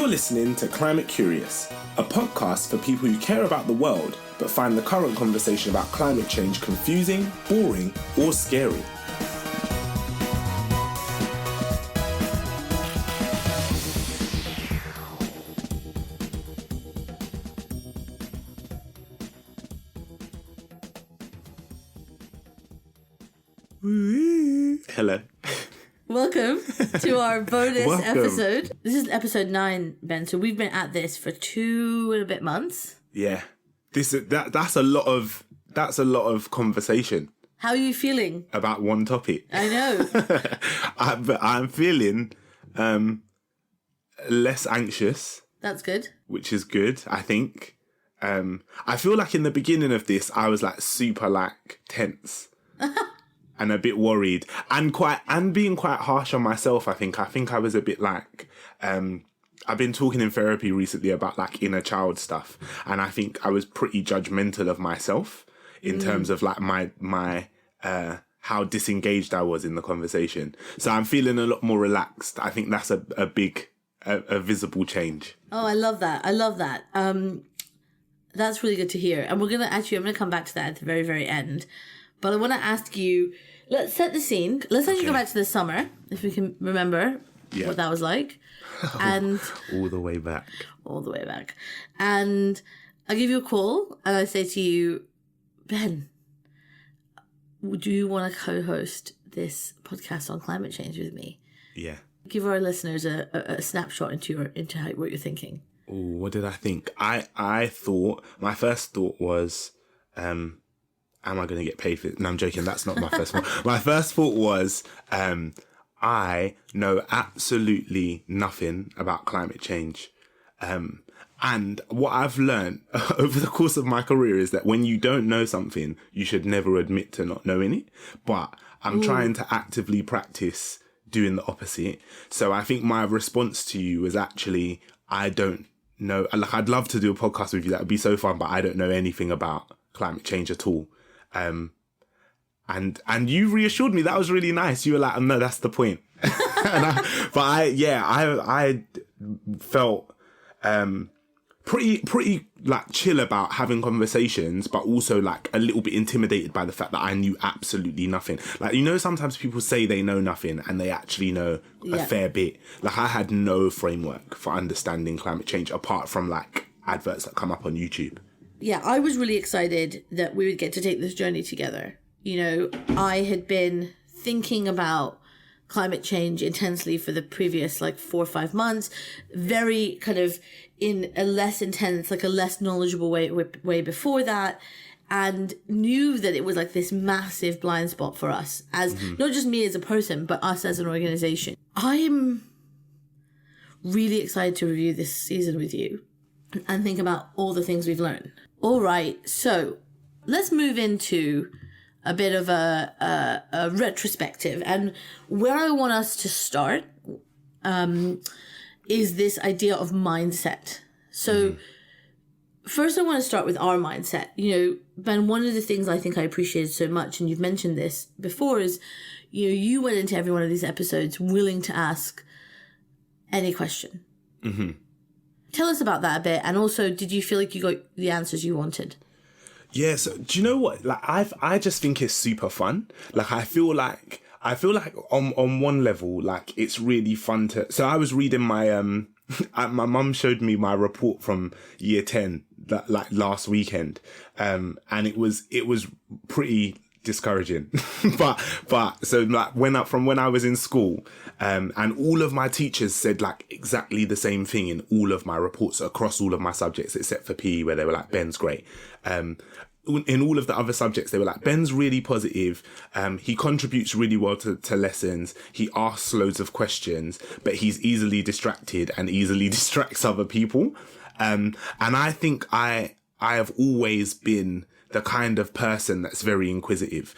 listening to Climate Curious, a podcast for people who care about the world but find the current conversation about climate change confusing, boring, or scary. Hello. Welcome to our bonus episode. This is episode 9, Ben. So we've been at this for 2 and a bit months. Yeah, that's a lot of conversation. How are you feeling about one topic? I know. I'm feeling less anxious. That's good. Which is good, I think. I feel like in the beginning of this, I was like super tense. And a bit worried and being quite harsh on myself. I think I was a bit I've been talking in therapy recently about inner child stuff. And I think I was pretty judgmental of myself in terms of my how disengaged I was in the conversation. So I'm feeling a lot more relaxed. I think that's a big, visible change. Oh, I love that. That's really good to hear. And I'm going to come back to that at the very, very end. But I want to ask you, let's set the scene. Let's actually go back to the summer, if we can remember what that was like. And all the way back. And I give you a call and I say to you, Ben, would you want to co-host this podcast on climate change with me? Yeah. Give our listeners a snapshot into what you're thinking. Oh, what did I think? I thought, my first thought was, am I going to get paid for it? No, I'm joking. That's not my first thought. My first thought was, I know absolutely nothing about climate change. And what I've learned over the course of my career is that when you don't know something, you should never admit to not knowing it. But I'm trying to actively practice doing the opposite. So I think my response to you was actually, I don't know. I'd love to do a podcast with you. That would be so fun, but I don't know anything about climate change at all. And you reassured me. That was really nice. You were like, no, that's the point. I felt pretty chill about having conversations, but also a little bit intimidated by the fact that I knew absolutely nothing. Sometimes people say they know nothing and they actually know a fair bit. I had no framework for understanding climate change apart from adverts that come up on YouTube. Yeah, I was really excited that we would get to take this journey together. I had been thinking about climate change intensely for the previous 4 or 5 months, very kind of in a less intense, a less knowledgeable way before that, and knew that it was this massive blind spot for us as not just me as a person, but us as an organization. I'm really excited to review this season with you and think about all the things we've learned. All right, so let's move into a bit of a retrospective. And where I want us to start is this idea of mindset. So first I want to start with our mindset. Ben, one of the things I think I appreciated so much, and you've mentioned this before, is you went into every one of these episodes willing to ask any question. Mm-hmm. Tell us about that a bit. And also, did you feel like you got the answers you wanted? Yeah, so do you know what? I just think it's super fun. I feel like on one level, it's really fun to. So I was reading my my mum showed me my report from year 10 that last weekend, and it was pretty discouraging. but so when I was in school, and all of my teachers said exactly the same thing in all of my reports across all of my subjects except for PE, where they were Ben's great. In all of the other subjects, they were Ben's really positive. He contributes really well to lessons. He asks loads of questions, but he's easily distracted and easily distracts other people. And I think I have always been the kind of person that's very inquisitive,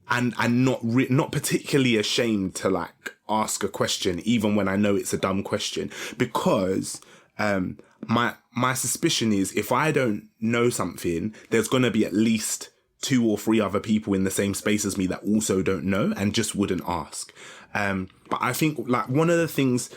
and not particularly ashamed to ask a question, even when I know it's a dumb question, because my suspicion is if I don't know something, there's going to be at least 2 or 3 other people in the same space as me that also don't know and just wouldn't ask. But I think one of the things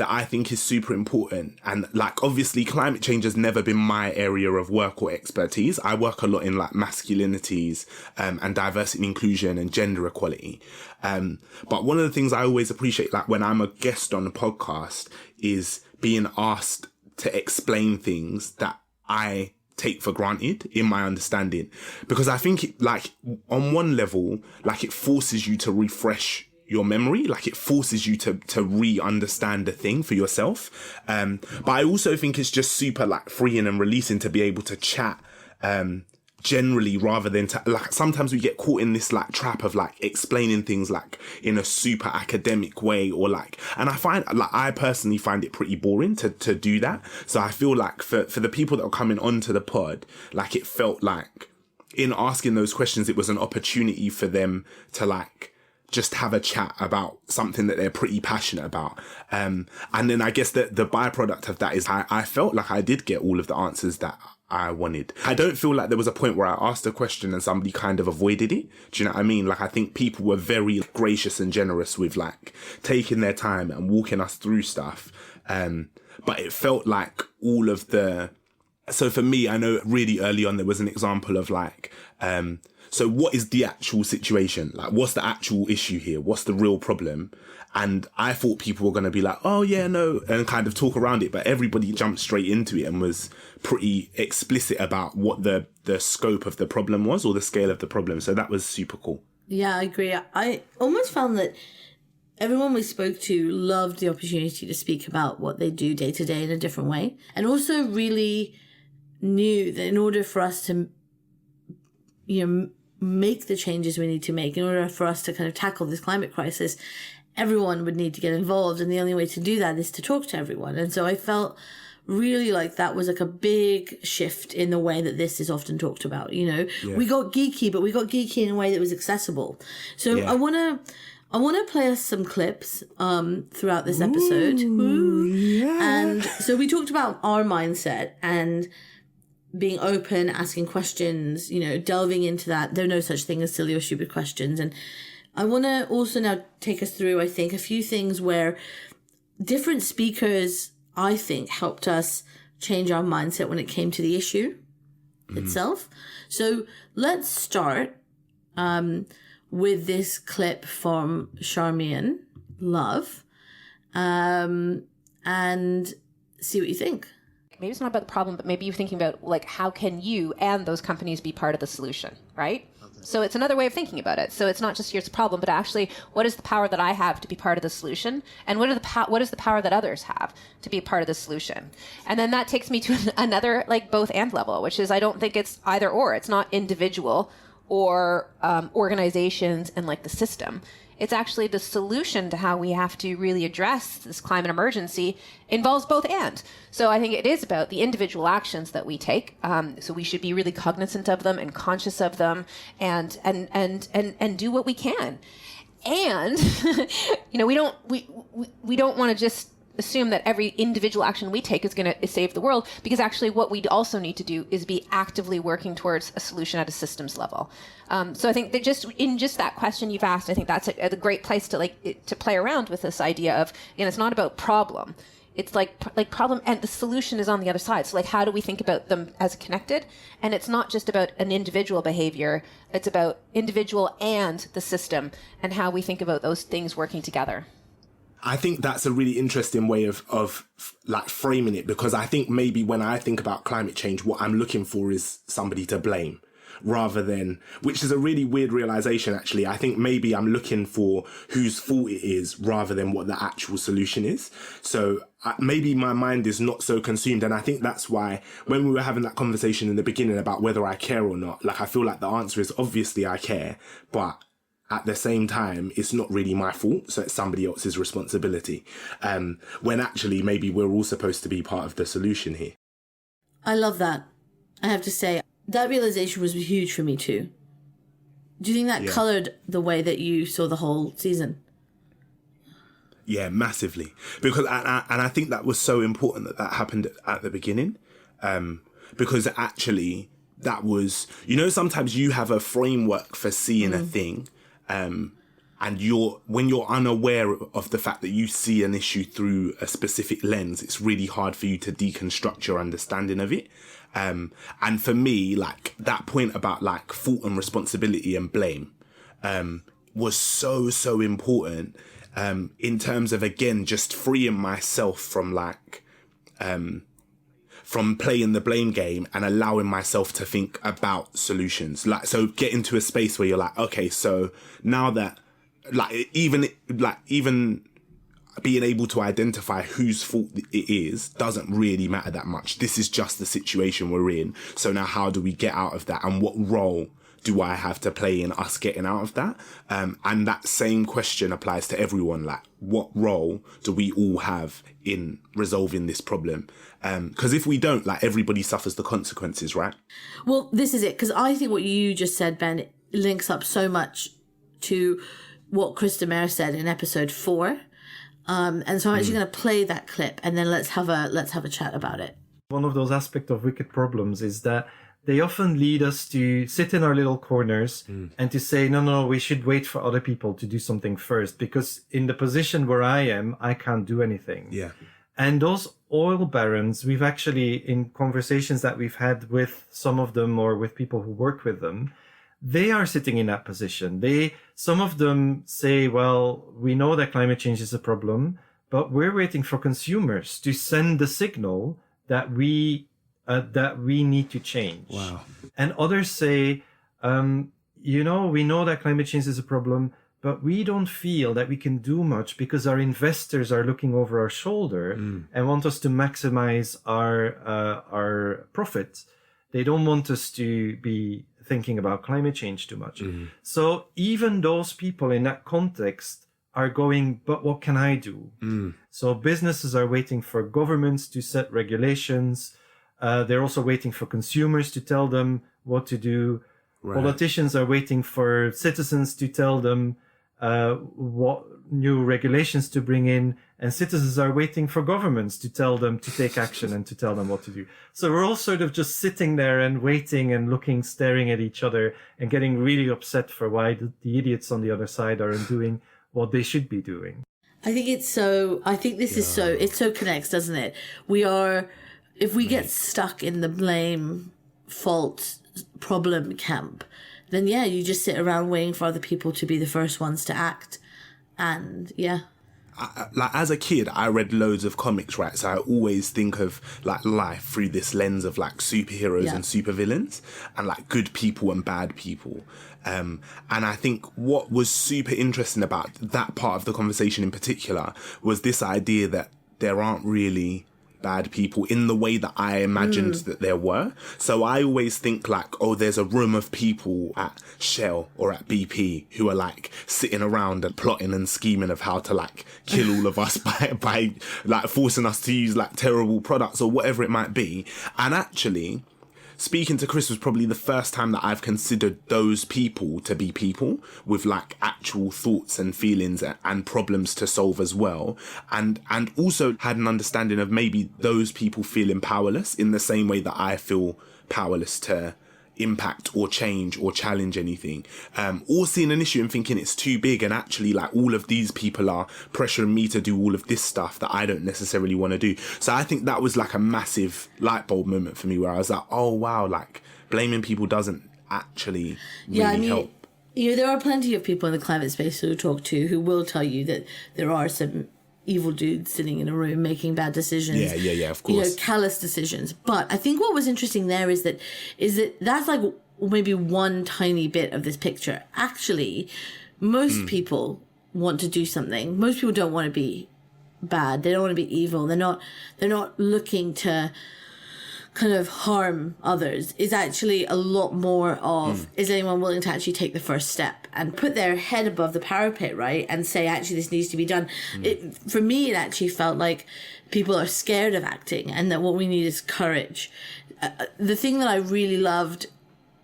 that I think is super important. And like, obviously climate change has never been my area of work or expertise. I work a lot in like masculinities, and diversity and inclusion and gender equality. But one of the things I always appreciate, like when I'm a guest on a podcast, is being asked to explain things that I take for granted in my understanding, because I think it, like on one level, like it forces you to refresh your memory, like it forces you to re-understand the thing for yourself. But I also think it's just super like freeing and releasing to be able to chat generally, rather than to like, sometimes we get caught in this like trap of like explaining things like in a super academic way, or like, and I find like, I personally find it pretty boring to do that. So I feel like for the people that are coming onto the pod, like it felt like in asking those questions, it was an opportunity for them to like just have a chat about something that they're pretty passionate about. And then I guess that the byproduct of that is I felt like I did get all of the answers that I wanted. I don't feel like there was a point where I asked a question and somebody kind of avoided it. Do you know what I mean? Like, I think people were very gracious and generous with like taking their time and walking us through stuff. But it felt like all of the, so for me, I know really early on, there was an example of like, so what is the actual situation? Like, what's the actual issue here? What's the real problem? And I thought people were going to be like, oh yeah, no, and kind of talk around it. But everybody jumped straight into it and was pretty explicit about what the scope of the problem was, or the scale of the problem. So that was super cool. Yeah, I agree. I almost found that everyone we spoke to loved the opportunity to speak about what they do day to day in a different way. And also really knew that in order for us to, make the changes we need to make, in order for us to kind of tackle this climate crisis, everyone would need to get involved. And the only way to do that is to talk to everyone. And so I felt really like that was like a big shift in the way that this is often talked about. We got geeky, but we got geeky in a way that was accessible. So I want to play us some clips throughout this episode. Ooh, yeah. And so we talked about our mindset and being open, asking questions, delving into that. There are no such thing as silly or stupid questions. And I want to also now take us through, I think, a few things where different speakers, I think, helped us change our mindset when it came to the issue itself. So let's start with this clip from Charmian Love and see what you think. Maybe it's not about the problem, but maybe you're thinking about like, how can you and those companies be part of the solution, right? Okay. So it's another way of thinking about it. So it's not just here's the problem, but actually, what is the power that I have to be part of the solution? And what is the power that others have to be a part of the solution? And then that takes me to another like both and level, which is I don't think it's either or. It's not individual or organizations and like the system. It's actually the solution to how we have to really address this climate emergency involves both and. So I think it is about the individual actions that we take. So we should be really cognizant of them and conscious of them and do what we can. And we don't want to just assume that every individual action we take is going to save the world, because actually what we also need to do is be actively working towards a solution at a systems level. So I think that just that question you've asked, I think that's a great place to play around with this idea of, it's not about problem. It's like problem, and the solution is on the other side. So like, how do we think about them as connected? And it's not just about an individual behavior. It's about individual and the system, and how we think about those things working together. I think that's a really interesting way of like framing it, because I think maybe when I think about climate change, what I'm looking for is somebody to blame, rather than, which is a really weird realization actually. I think maybe I'm looking for whose fault it is rather than what the actual solution is. So maybe my mind is not so consumed. And I think that's why when we were having that conversation in the beginning about whether I care or not, like I feel like the answer is obviously I care, but at the same time, it's not really my fault, so it's somebody else's responsibility. When actually, maybe we're all supposed to be part of the solution here. I love that. I have to say, that realization was huge for me too. Do you think that coloured the way that you saw the whole season? Yeah, massively. Because, and I think that was so important that happened at the beginning. Because actually, that was, sometimes you have a framework for seeing a thing. when you're unaware of the fact that you see an issue through a specific lens, it's really hard for you to deconstruct your understanding of it. And for me, like that point about like fault and responsibility and blame, was so important, in terms of, again, just freeing myself from like, from playing the blame game and allowing myself to think about solutions. Like, so get into a space where you're like, okay, so now that even being able to identify whose fault it is doesn't really matter that much. This is just the situation we're in. So now how do we get out of that? And what role do I have to play in us getting out of that? And that same question applies to everyone. Like, what role do we all have in resolving this problem? Because if we don't, like, everybody suffers the consequences, right? Well, this is it. Because I think what you just said, Ben, links up so much to what Chris DeMare said in episode 4. And so I'm actually going to play that clip, and then let's have a chat about it. One of those aspects of wicked problems is that they often lead us to sit in our little corners and to say, no, we should wait for other people to do something first, because in the position where I am, I can't do anything. Yeah. And those oil barons, we've actually, in conversations that we've had with some of them or with people who work with them, they are sitting in that position. Some of them say, well, we know that climate change is a problem, but we're waiting for consumers to send the signal that we need to change. Wow. And others say, we know that climate change is a problem, but we don't feel that we can do much because our investors are looking over our shoulder and want us to maximize our profit. They don't want us to be thinking about climate change too much. So even those people in that context are going, but what can I do? So businesses are waiting for governments to set regulations. They're also waiting for consumers to tell them what to do. Right. Politicians are waiting for citizens to tell them what new regulations to bring in, and citizens are waiting for governments to tell them to take action and to tell them what to do. So we're all sort of just sitting there and waiting and looking, staring at each other and getting really upset for why the idiots on the other side aren't doing what they should be doing. I think it so connects, doesn't it? If we get stuck in the blame, fault, problem camp, then you just sit around waiting for other people to be the first ones to act. And like as a kid, I read loads of comics, right? So I always think of like life through this lens of like superheroes and supervillains and like good people and bad people. And I think what was super interesting about that part of the conversation in particular was this idea that there aren't really bad people in the way that I imagined that there were. So I always think like, oh, there's a room of people at Shell or at BP who are like sitting around and plotting and scheming of how to like kill all of us by like forcing us to use like terrible products or whatever it might be. And actually, speaking to Chris was probably the first time that I've considered those people to be people with like actual thoughts and feelings and problems to solve as well. And also had an understanding of maybe those people feeling powerless in the same way that I feel powerless to impact or change or challenge anything, or seeing an issue and thinking it's too big, and actually like all of these people are pressuring me to do all of this stuff that I don't necessarily want to do. So I think that was like a massive light bulb moment for me where I was like, oh wow, like blaming people doesn't actually really help. There are plenty of people in the climate space who talk to who will tell you that there are some evil dudes sitting in a room making bad decisions. Yeah, of course. Callous decisions. But I think what was interesting there is that that's like maybe one tiny bit of this picture. Actually, most people want to do something. Most people don't want to be bad. They don't want to be evil. They're not looking to kind of harm others. Is actually a lot more of is anyone willing to actually take the first step and put their head above the parapet, right, and say actually this needs to be done. For me, it actually felt like people are scared of acting and that what we need is courage. The thing that I really loved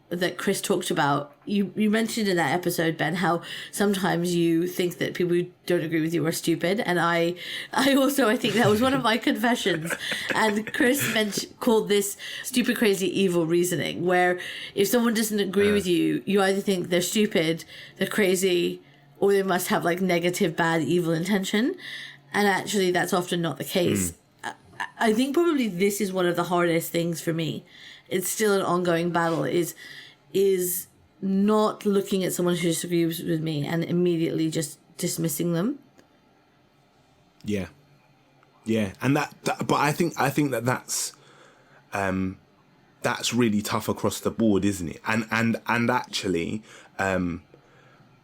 that Chris talked about, you mentioned in that episode, Ben, how sometimes you think that people who don't agree with you are stupid, and I think that was one of my confessions. And Chris called this stupid, crazy, evil reasoning, where if someone doesn't agree with you, you either think they're stupid, they're crazy, or they must have like negative, bad, evil intention. And actually that's often not the case. I think probably this is one of the hardest things for me. It's still an ongoing battle, is not looking at someone who disagrees with me and immediately just dismissing them. Yeah. And that but I think that's really tough across the board, isn't it? And actually,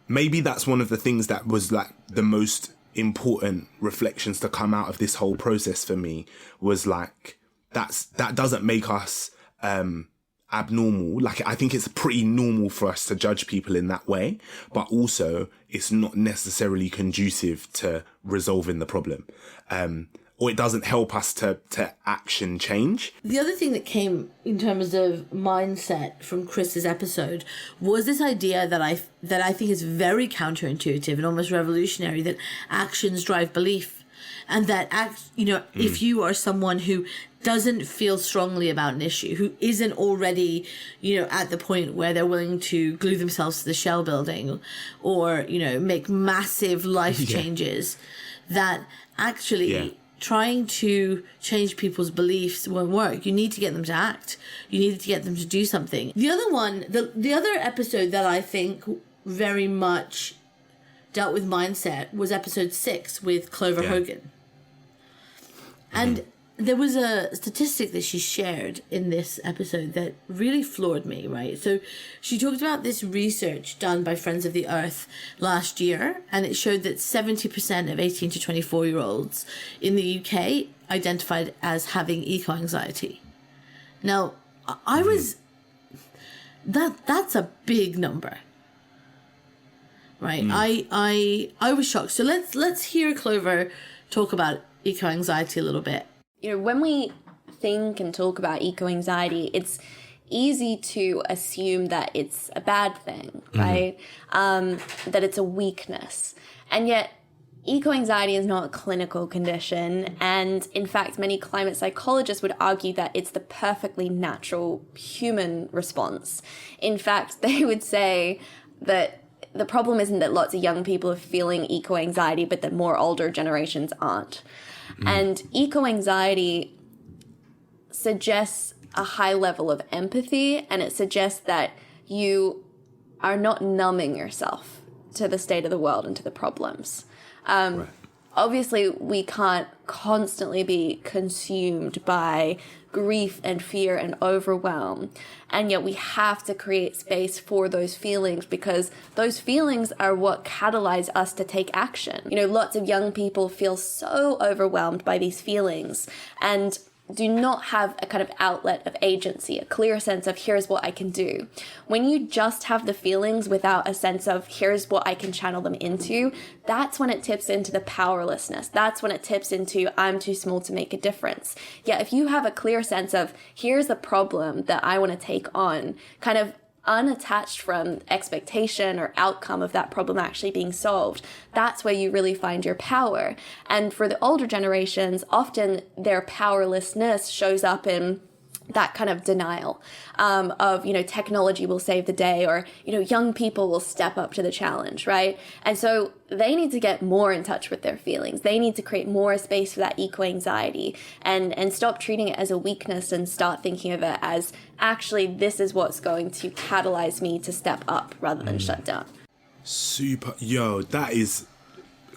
maybe that's one of the things that was like the most important reflections to come out of this whole process for me, was like, that doesn't make us abnormal. Like, I think it's pretty normal for us to judge people in that way, but also it's not necessarily conducive to resolving the problem. Or it doesn't help us to action change. The other thing that came in terms of mindset from Chris's episode was this idea that I think is very counterintuitive and almost revolutionary, that actions drive belief. And that, if you are someone who doesn't feel strongly about an issue, who isn't already, at the point where they're willing to glue themselves to the shell building or, make massive life changes, that actually trying to change people's beliefs won't work. You need to get them to act. You need to get them to do something. The other one, the other episode that I think very much dealt with mindset was episode 6 with Clover Hogan. And there was a statistic that she shared in this episode that really floored me, right? So she talked about this research done by Friends of the Earth last year, and it showed that 70% of 18 to 24-year-olds in the UK identified as having eco-anxiety. Now, I was... That's a big number, right? I was shocked. So let's hear Clover talk about eco-anxiety a little bit. When we think and talk about eco-anxiety, it's easy to assume that it's a bad thing, right? That it's a weakness. And yet, eco-anxiety is not a clinical condition. And in fact, many climate psychologists would argue that it's the perfectly natural human response. In fact, they would say that the problem isn't that lots of young people are feeling eco-anxiety, but that more older generations aren't. And eco-anxiety suggests a high level of empathy, and it suggests that you are not numbing yourself to the state of the world and to the problems. Obviously, we can't constantly be consumed by grief and fear and overwhelm. And yet we have to create space for those feelings, because those feelings are what catalyze us to take action. Lots of young people feel so overwhelmed by these feelings and do not have a kind of outlet of agency, a clear sense of here's what I can do. When you just have the feelings without a sense of here's what I can channel them into, that's when it tips into the powerlessness. That's when it tips into I'm too small to make a difference. Yet if you have a clear sense of here's the problem that I want to take on, kind of unattached from expectation or outcome of that problem actually being solved, that's where you really find your power. And for the older generations, often their powerlessness shows up in that kind of denial of, technology will save the day, or, young people will step up to the challenge, right? And so they need to get more in touch with their feelings. They need to create more space for that eco-anxiety and stop treating it as a weakness and start thinking of it as actually this is what's going to catalyze me to step up rather than shut down. That is...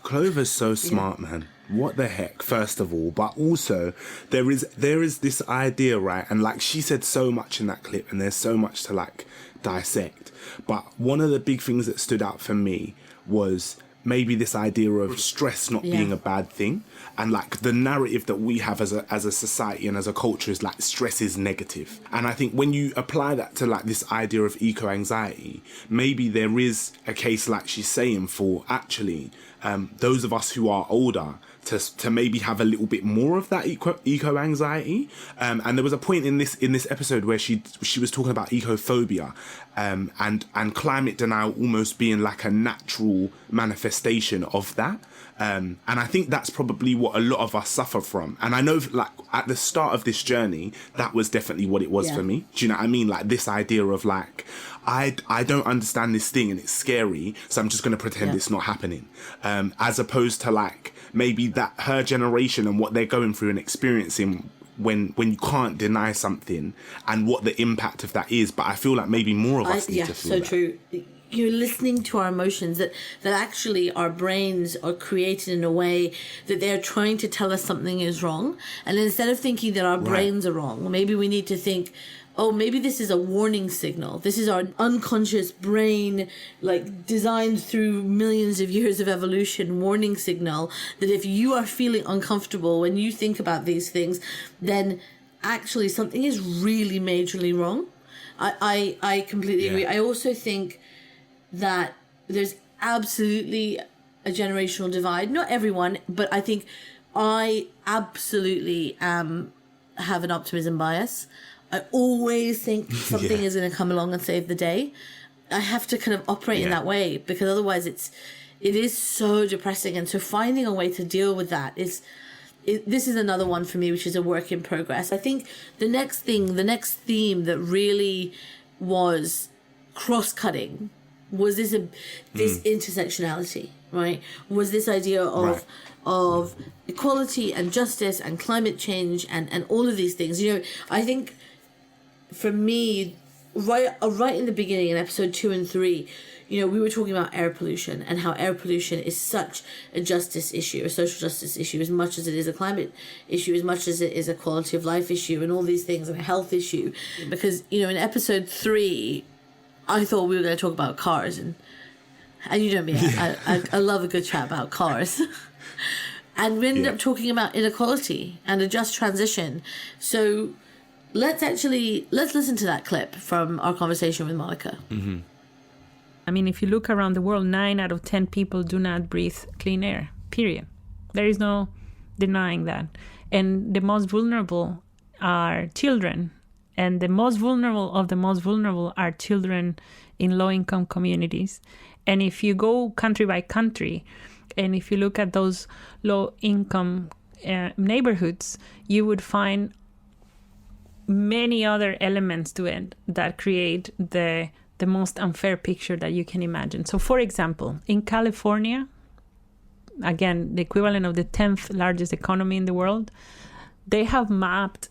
Clover's so smart, man. What the heck, first of all. But also, there is this idea, right? And like she said so much in that clip, and there's so much to like dissect. But one of the big things that stood out for me was maybe this idea of stress not being a bad thing. And like the narrative that we have as a society and as a culture is like stress is negative. And I think when you apply that to like this idea of eco-anxiety, maybe there is a case, like she's saying, for actually those of us who are older to maybe have a little bit more of that eco anxiety. And there was a point in this episode where she was talking about ecophobia, and climate denial almost being like a natural manifestation of that. And I think that's probably what a lot of us suffer from. And I know, like, at the start of this journey, that was definitely what it was for me. Do you know what I mean? Like, this idea of, like, I don't understand this thing and it's scary, so I'm just going to pretend it's not happening. As opposed to, like, maybe that her generation and what they're going through and experiencing when you can't deny something and what the impact of that is. But I feel like maybe more of us need to feel that. True. You're listening to our emotions, that actually our brains are created in a way that they're trying to tell us something is wrong. And instead of thinking that our brains are wrong, maybe we need to think, oh, maybe this is a warning signal. This is our unconscious brain, like, designed through millions of years of evolution, warning signal that if you are feeling uncomfortable when you think about these things, then actually something is really majorly wrong. I completely agree. I also think that there's absolutely a generational divide. Not everyone, but I think I absolutely have an optimism bias. I always think something is going to come along and save the day. I have to kind of operate in that way, because otherwise it is so depressing. And so finding a way to deal with that this is another one for me, which is a work in progress. I think the next theme that really was cross-cutting was this intersectionality, right? Was this idea of equality and justice and climate change and all of these things. You know, I think for me, right in the beginning in episode 2 and 3, you know, we were talking about air pollution and how air pollution is such a justice issue, a social justice issue, as much as it is a climate issue, as much as it is a quality of life issue and all these things, and a health issue. Because, you know, in episode 3, I thought we were going to talk about cars, and you know me, I love a good chat about cars. And we ended up talking about inequality and a just transition. So let's listen to that clip from our conversation with Monica. Mm-hmm. I mean, if you look around the world, 9 out of 10 people do not breathe clean air, period. There is no denying that. And the most vulnerable are children. And the most vulnerable of the most vulnerable are children in low-income communities. And if you go country by country, and if you look at those low-income neighborhoods, you would find many other elements to it that create the most unfair picture that you can imagine. So, for example, in California, again, the equivalent of the 10th largest economy in the world, they have mapped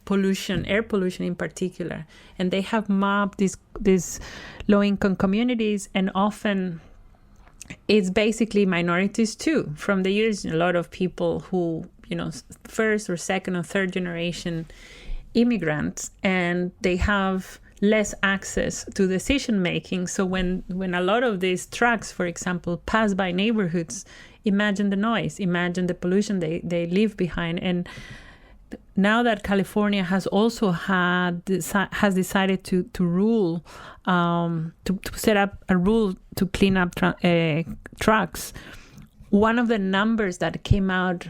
pollution, air pollution in particular, and they have mapped these low-income communities, and often it's basically minorities too. From the years, a lot of people who, you know, first or second or third generation immigrants, and they have less access to decision making. So when a lot of these trucks, for example, pass by neighborhoods, imagine the noise, imagine the pollution they leave behind. And now that California has also has decided to rule, to set up a rule to clean up trucks, one of the numbers that came out,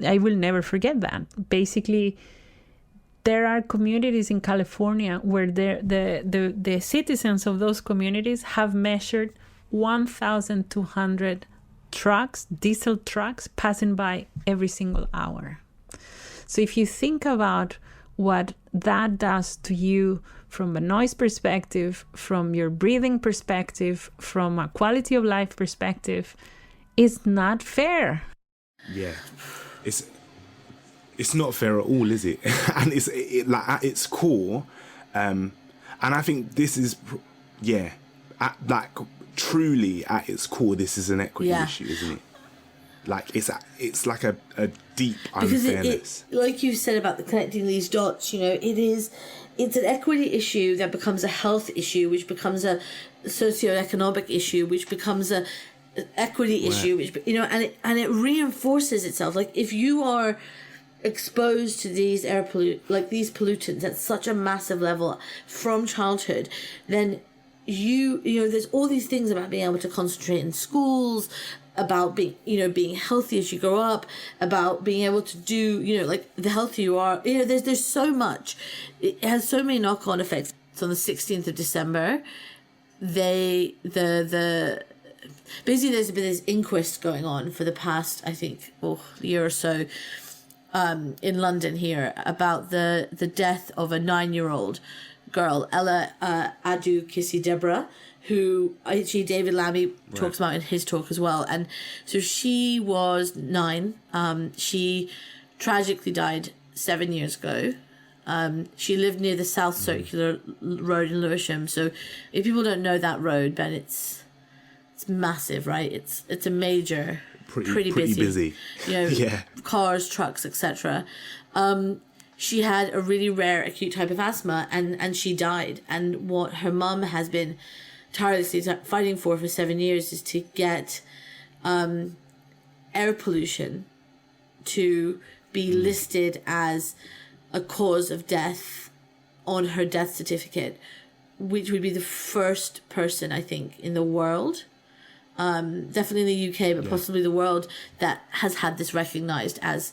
I will never forget that. Basically, there are communities in California where the citizens of those communities have measured 1,200 trucks, diesel trucks, passing by every single hour. So if you think about what that does to you from a noise perspective, from your breathing perspective, from a quality of life perspective, it's not fair. Yeah, it's not fair at all, is it? And it's like at its core, and I think this is, truly at its core, this is an equity issue, isn't it? Like it's like a deep unfairness. It, like you said about connecting these dots, you know, it's an equity issue that becomes a health issue, which becomes a socioeconomic issue, which becomes a equity issue, which, you know, and it reinforces itself. Like if you are exposed to these these pollutants at such a massive level from childhood, then you know there's all these things about being able to concentrate in schools, about being healthy as you grow up, about being able to do, like the healthier you are, there's so much. It has so many knock-on effects. So on the 16th of December, basically there's been this inquest going on for the past, I think, year or so, in London here, about the death of a 9-year-old girl, Ella Adu Kissi Deborah, who actually David Lammy talks about in his talk as well. And so she was 9. She tragically died 7 years ago. She lived near the South Circular Road in Lewisham. So if people don't know that road, Ben, it's massive, right? It's a major, pretty busy. Cars, trucks, etc. She had a really rare acute type of asthma, and she died. And what her mum has been tirelessly fighting for 7 years is to get air pollution to be listed as a cause of death on her death certificate, which would be the first person, I think, in the world, definitely in the UK, but possibly the world, that has had this recognized as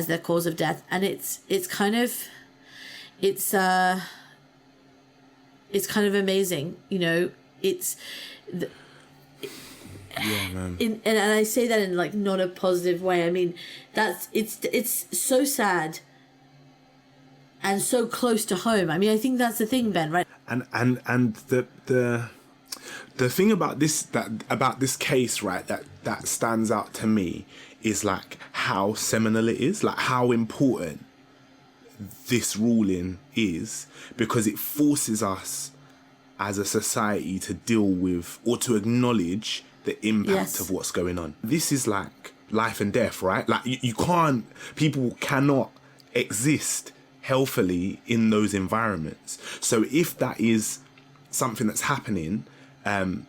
their cause of death. And it's kind of amazing, and I say that in like not a positive way. I mean, it's so sad and so close to home. I mean, I think that's the thing, Ben, right? And the thing about this case, right, that stands out to me is like how seminal it is, like how important this ruling is, because it forces us as a society to deal with or to acknowledge the impact of what's going on. This is like life and death, right? Like people cannot exist healthily in those environments. So if that is something that's happening, and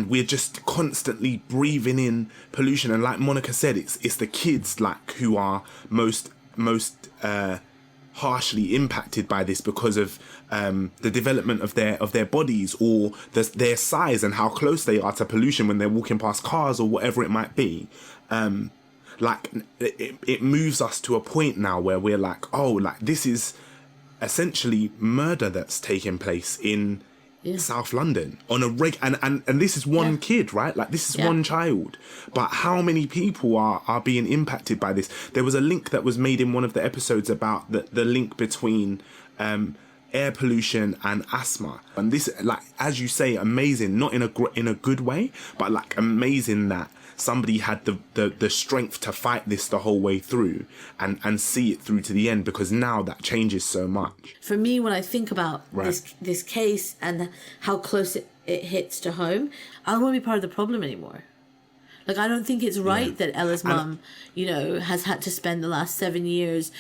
we're just constantly breathing in pollution, and like Monica said, it's the kids like who are most harshly impacted by this because of the development of their bodies, or their size and how close they are to pollution when they're walking past cars or whatever it might be. Like it moves us to a point now where we're like, this is essentially murder that's taking place in South London on a and this is one kid, right? Like this is one child, but how many people are being impacted by this? There was a link that was made in one of the episodes about the link between air pollution and asthma, and this, like as you say, amazing, not in a good way, but like amazing that somebody had the strength to fight this the whole way through and see it through to the end, because now that changes so much. For me, when I think about this case and how close it hits to home, I don't want to be part of the problem anymore. Like, I don't think it's right that Ella's mum, has had to spend the last 7 years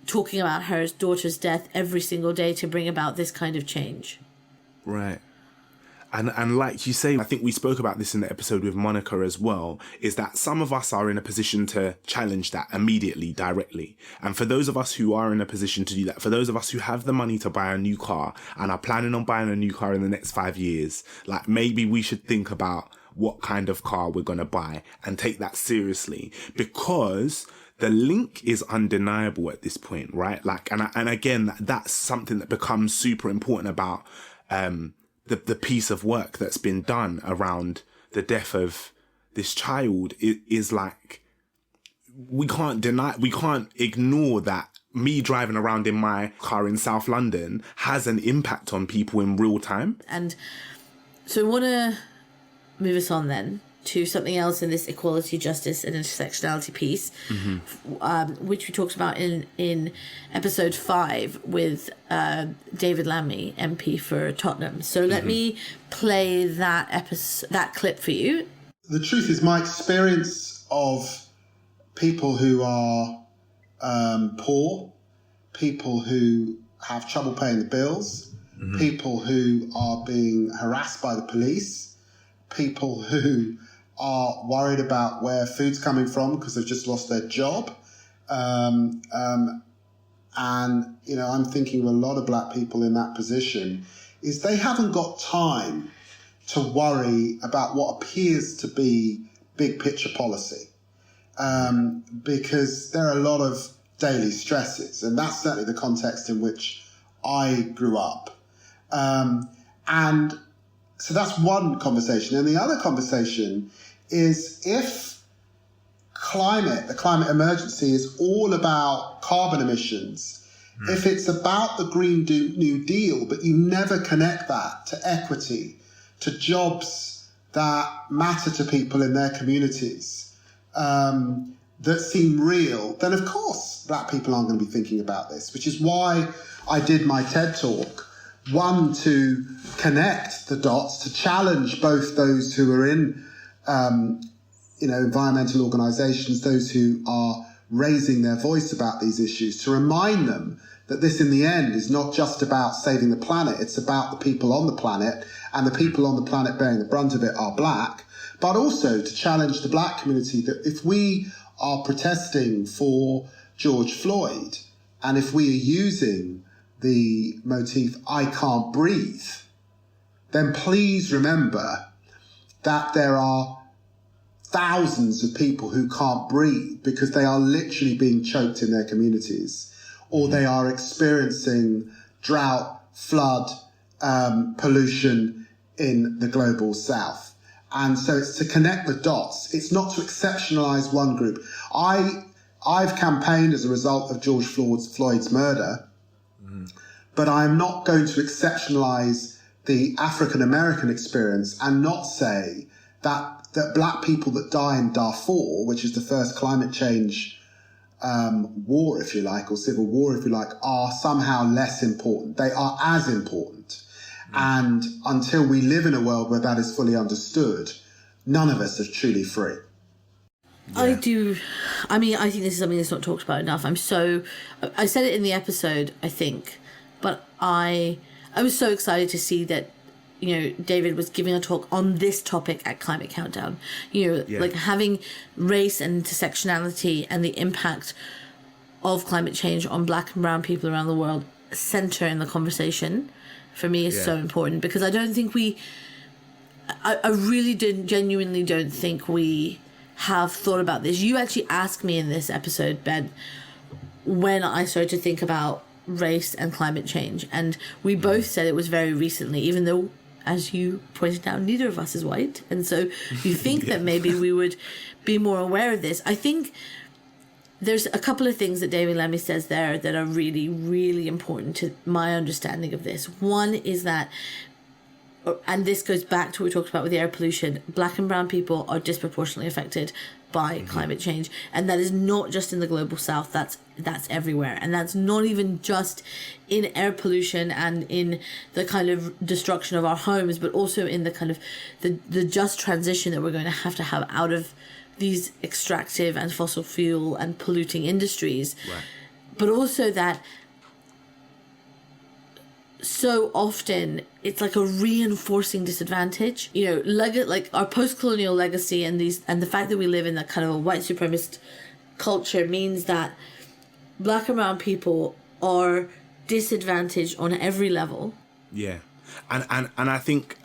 talking about her daughter's death every single day to bring about this kind of change. Right. And like you say, I think we spoke about this in the episode with Monica as well, is that some of us are in a position to challenge that immediately, directly. And for those of us who are in a position to do that, for those of us who have the money to buy a new car and are planning on buying a new car in the next 5 years, like maybe we should think about what kind of car we're going to buy and take that seriously, because the link is undeniable at this point, right? Like, and again, that's something that becomes super important about, the piece of work that's been done around the death of this child is like, we can't ignore that me driving around in my car in South London has an impact on people in real time. And so I want to move us on then to something else in this equality, justice and intersectionality piece, which we talked about in episode 5 with David Lammy, MP for Tottenham. So let me play that clip for you. The truth is, my experience of people who are poor, people who have trouble paying the bills, people who are being harassed by the police, people who are worried about where food's coming from because they've just lost their job. And, I'm thinking of a lot of black people in that position, is they haven't got time to worry about what appears to be big picture policy, because there are a lot of daily stresses, and that's certainly the context in which I grew up. And so that's one conversation. And the other conversation is if the climate emergency is all about carbon emissions, if it's about the Green New Deal, but you never connect that to equity, to jobs that matter to people in their communities, that seem real, then of course black people aren't going to be thinking about this, which is why I did my TED Talk. One, to connect the dots, to challenge both those who are in, environmental organisations, those who are raising their voice about these issues, to remind them that this, in the end, is not just about saving the planet. It's about the people on the planet, and the people on the planet bearing the brunt of it are black. But also to challenge the black community that if we are protesting for George Floyd, and if we are using the motif, I can't breathe, then please remember that there are thousands of people who can't breathe because they are literally being choked in their communities, or they are experiencing drought, flood, pollution in the global south. And so it's to connect the dots. It's not to exceptionalize one group. I've campaigned as a result of George Floyd's murder, but I am not going to exceptionalize the African American experience and not say that black people that die in Darfur, which is the first climate change war, if you like, or civil war, if you like, are somehow less important. They are as important. And until we live in a world where that is fully understood, none of us are truly free. Yeah. I think this is something that's not talked about enough. I said it in the episode, I think, but I was so excited to see that, David was giving a talk on this topic at Climate Countdown, like having race and intersectionality and the impact of climate change on black and brown people around the world center in the conversation for me is so important, because I don't think I really genuinely don't think we have thought about this. You actually asked me in this episode, Ben, when I started to think about race and climate change, and we both said it was very recently, even though, as you pointed out, neither of us is white, and so you think that maybe we would be more aware of this. I think there's a couple of things that David Lemmy says there that are really, really important to my understanding of this. One is that, and this goes back to what we talked about with the air pollution, black and brown people are disproportionately affected by climate change, and that is not just in the global south, that's everywhere. And that's not even just in air pollution and in the kind of destruction of our homes, but also in the kind of the just transition that we're going to have out of these extractive and fossil fuel and polluting industries. Right. But also that so often it's like a reinforcing disadvantage, like our post-colonial legacy and the fact that we live in that kind of a white supremacist culture means that black and brown people are disadvantaged on every level. Yeah. And I think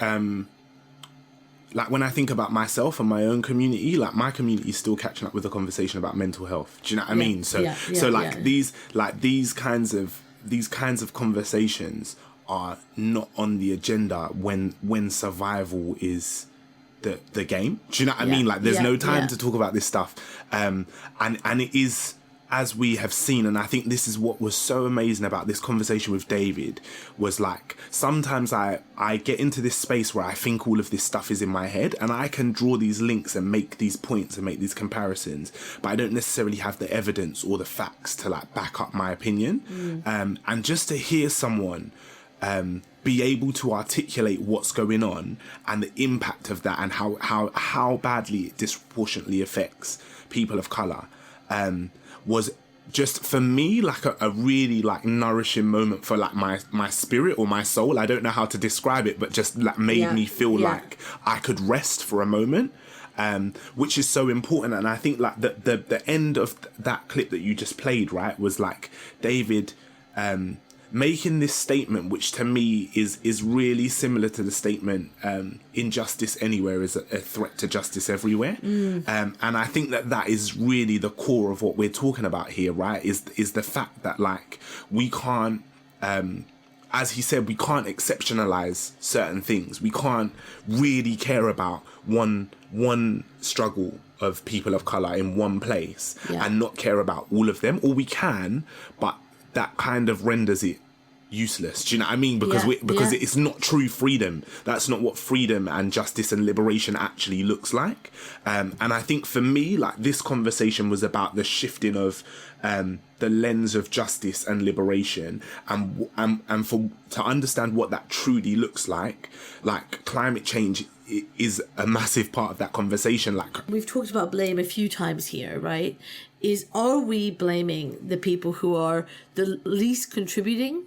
like when I think about myself and my own community, like my community is still catching up with the conversation about mental health. Do you know what I mean? These kinds of conversations are not on the agenda when survival is the game. Do you know what I mean? Like there's no time to talk about this stuff. And it is, as we have seen, and I think this is what was so amazing about this conversation with David, was like sometimes I get into this space where I think all of this stuff is in my head and I can draw these links and make these points and make these comparisons, but I don't necessarily have the evidence or the facts to like back up my opinion. And just to hear someone be able to articulate what's going on and the impact of that and how badly it disproportionately affects people of colour was just for me like a really like nourishing moment for like my spirit or my soul. I don't know how to describe it, but just like made me feel like I could rest for a moment, which is so important. And I think like the end of that clip that you just played, right, was like David making this statement, which to me is really similar to the statement, injustice anywhere is a threat to justice everywhere. And I think that is really the core of what we're talking about here, right? Is the fact that, like, we can't, as he said, we can't exceptionalize certain things. We can't really care about one struggle of people of color in one place and not care about all of them. Or we can, but that kind of renders it useless. Do you know what I mean? Because it's not true freedom. That's not what freedom and justice and liberation actually looks like. And I think for me, like, this conversation was about the shifting of the lens of justice and liberation, and for to understand what that truly looks like climate change is a massive part of that conversation. Like, we've talked about blame a few times here, right? Are we blaming the people who are the least contributing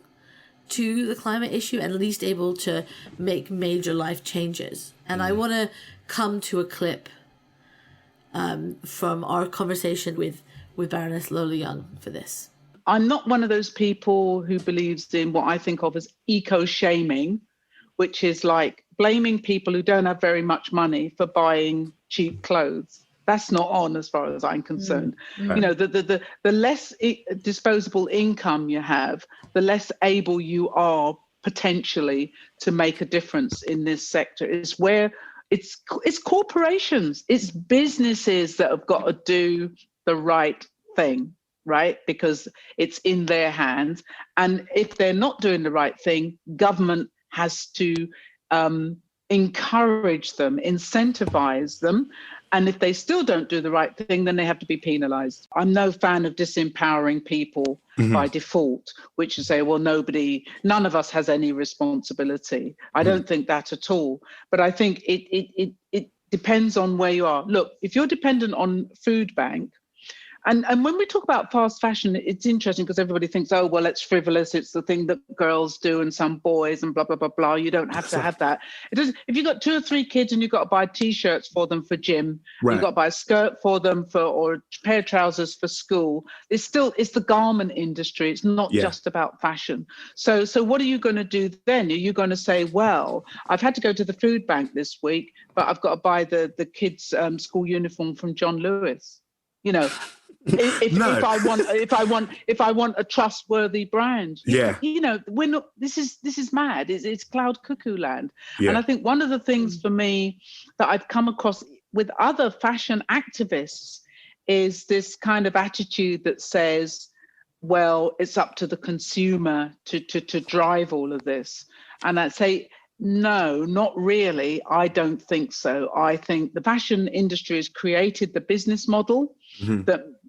to the climate issue and least able to make major life changes? And I want to come to a clip from our conversation with Baroness Lola Young for this. I'm not one of those people who believes in what I think of as eco-shaming, which is like blaming people who don't have very much money for buying cheap clothes. That's not on as far as I'm concerned. You know, the less disposable income you have, the less able you are potentially to make a difference in this sector. It's where it's corporations, it's businesses that have got to do the right thing, right? Because it's in their hands. And if they're not doing the right thing, government has to encourage them, incentivize them. And if they still don't do the right thing, then they have to be penalized. I'm no fan of disempowering people by default, which is say, well, none of us has any responsibility. I don't think that at all. But I think it depends on where you are. Look, if you're dependent on food bank, and when we talk about fast fashion, it's interesting because everybody thinks, oh, well, it's frivolous. It's the thing that girls do and some boys and blah, blah, blah, blah. You don't have to have that. It doesn't. If you've got 2 or 3 kids and you've got to buy T-shirts for them for gym, you've got to buy a skirt for them or a pair of trousers for school. It's the garment industry. It's not just about fashion. So what are you going to do then? Are you going to say, well, I've had to go to the food bank this week, but I've got to buy the kids' school uniform from John Lewis? You know, if I want a trustworthy brand, you know, we're not. This is mad. It's cloud cuckoo land. And I think one of the things for me that I've come across with other fashion activists is this kind of attitude that says, well, it's up to the consumer to drive all of this. And I say, no, not really. I don't think so. I think the fashion industry has created the business model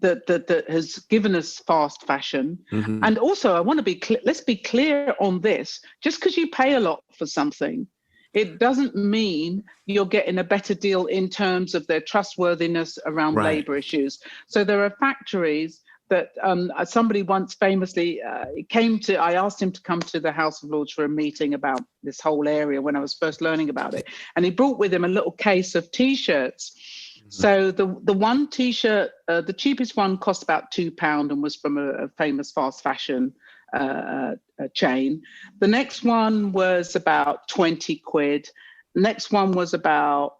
that has given us fast fashion. And also, I want to be clear. Let's be clear on this. Just because you pay a lot for something, it doesn't mean you're getting a better deal in terms of their trustworthiness around labor issues. So there are factories that somebody once famously I asked him to come to the House of Lords for a meeting about this whole area when I was first learning about it. And he brought with him a little case of T-shirts. So the one T-shirt, the cheapest one cost about £2 and was from a famous fast fashion chain. The next one was about 20 quid. The next one was about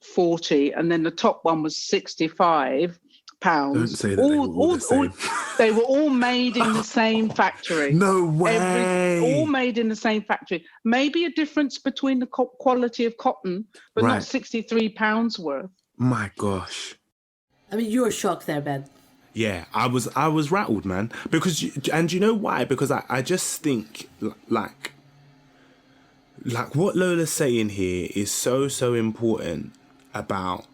40. And then the top one was 65. Don't say that they were all the same. They were all made in the same factory. No way. All made in the same factory. Maybe a difference between the quality of cotton, but not £63 worth. My gosh. I mean, you were shocked there, Ben. Yeah, I was rattled, man. Because, and you know why? Because I just think like what Lola's saying here is so important about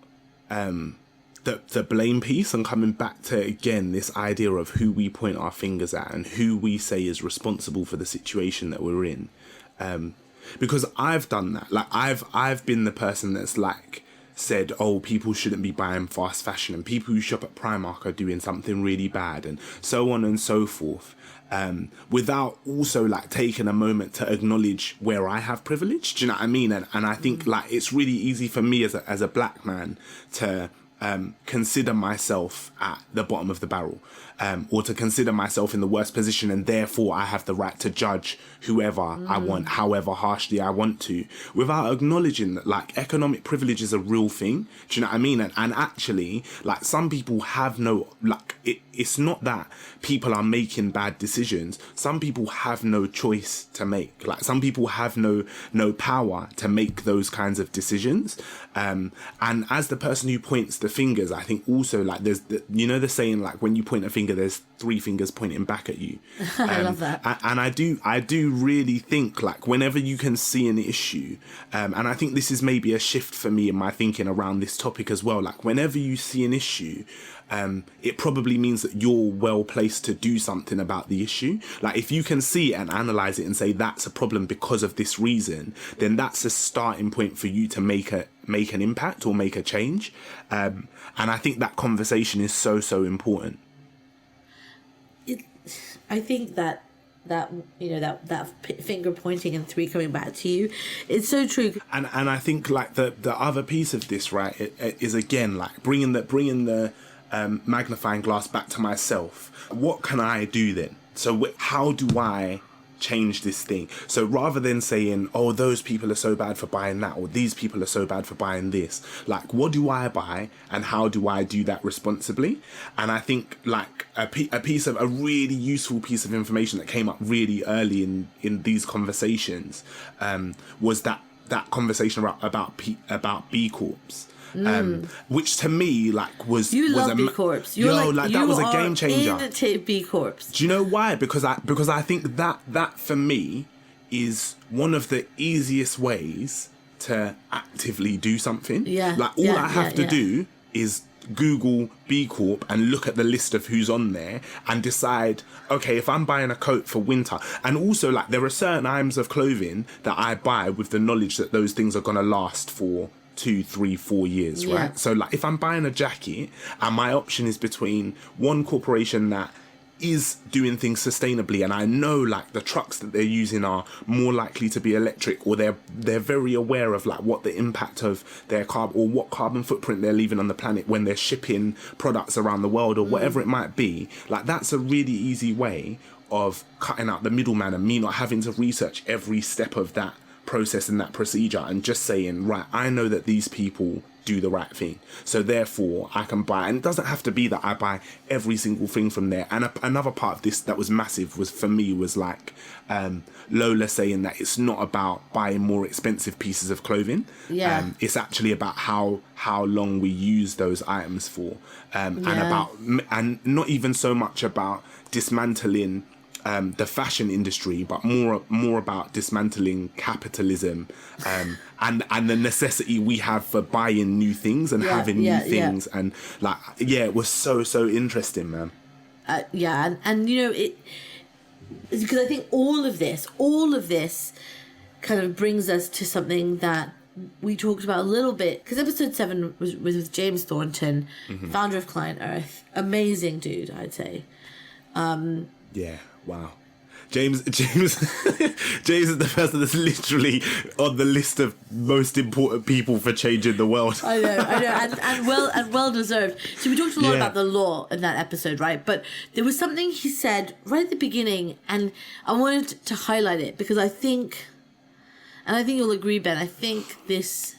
the blame piece and coming back to, again, this idea of who we point our fingers at and who we say is responsible for the situation that we're in. Because I've done that. Like, I've been the person that's like said, oh, people shouldn't be buying fast fashion and people who shop at Primark are doing something really bad and so on and so forth. Without also like taking a moment to acknowledge where I have privilege. Do you know what I mean? And I think like it's really easy for me as a black man to consider myself at the bottom of the barrel. or to consider myself in the worst position, and therefore I have the right to judge whoever I want, however harshly I want to, without acknowledging that like economic privilege is a real thing. Do you know what I mean? And actually, like, some people have no, like, it's not that people are making bad decisions. Some people have no choice to make. Like, some people have no power to make those kinds of decisions. And as the person who points the fingers, I think also, like, there's the saying, like, when you point a finger, there's 3 fingers pointing back at you. I love that. And I do really think, like, whenever you can see an issue, and I think this is maybe a shift for me in my thinking around this topic as well. Like, whenever you see an issue, it probably means that you're well placed to do something about the issue. Like, if you can see it and analyze it and say that's a problem because of this reason, then that's a starting point for you to make an impact or make a change. And I think that conversation is so important. I think that finger pointing and 3 coming back to you, it's so true. And I think, like, the other piece of this, right, is again, like, bringing the magnifying glass back to myself. What can I do then? So how do I change this thing? So rather than saying, oh, those people are so bad for buying that, or these people are so bad for buying this, like, what do I buy and how do I do that responsibly? And I think, like, a really useful piece of information that came up really early in these conversations was that conversation about B Corps. Which to me, like, was B Corps. That was a game changer. Into B Corps. Do you know why? Because I think that for me is one of the easiest ways to actively do something. Yeah. Like, all I have to do is Google B Corp and look at the list of who's on there and decide, okay, if I'm buying a coat for winter, and also, like, there are certain items of clothing that I buy with the knowledge that those things are going to last for 2, 3, 4 years, right? So, like, if I'm buying a jacket and my option is between one corporation that is doing things sustainably, and I know, like, the trucks that they're using are more likely to be electric, or they're very aware of, like, what the impact of their carbon, or what carbon footprint they're leaving on the planet when they're shipping products around the world, or whatever it might be. Like, that's a really easy way of cutting out the middleman and me not having to research every step of that process and that procedure, and just saying, right, I know that these people do the right thing, so therefore I can buy. And it doesn't have to be that I buy every single thing from there. And another part of this that was massive was, for me, was like Lola saying that it's not about buying more expensive pieces of clothing. It's actually about how long we use those items for, and not even so much about dismantling the fashion industry, but more about dismantling capitalism, and the necessity we have for buying new things and having new things. And, like, it was so interesting, man. And you know, it, because I think all of this kind of brings us to something that we talked about a little bit, because episode 7 was with James Thornton, founder of Client Earth. Amazing dude, I'd say. Wow. James is the person that's literally on the list of most important people for changing the world. I know, and well deserved. So we talked a lot about the law in that episode, right? But there was something he said right at the beginning, and I wanted to highlight it because I think you'll agree, Ben. I think this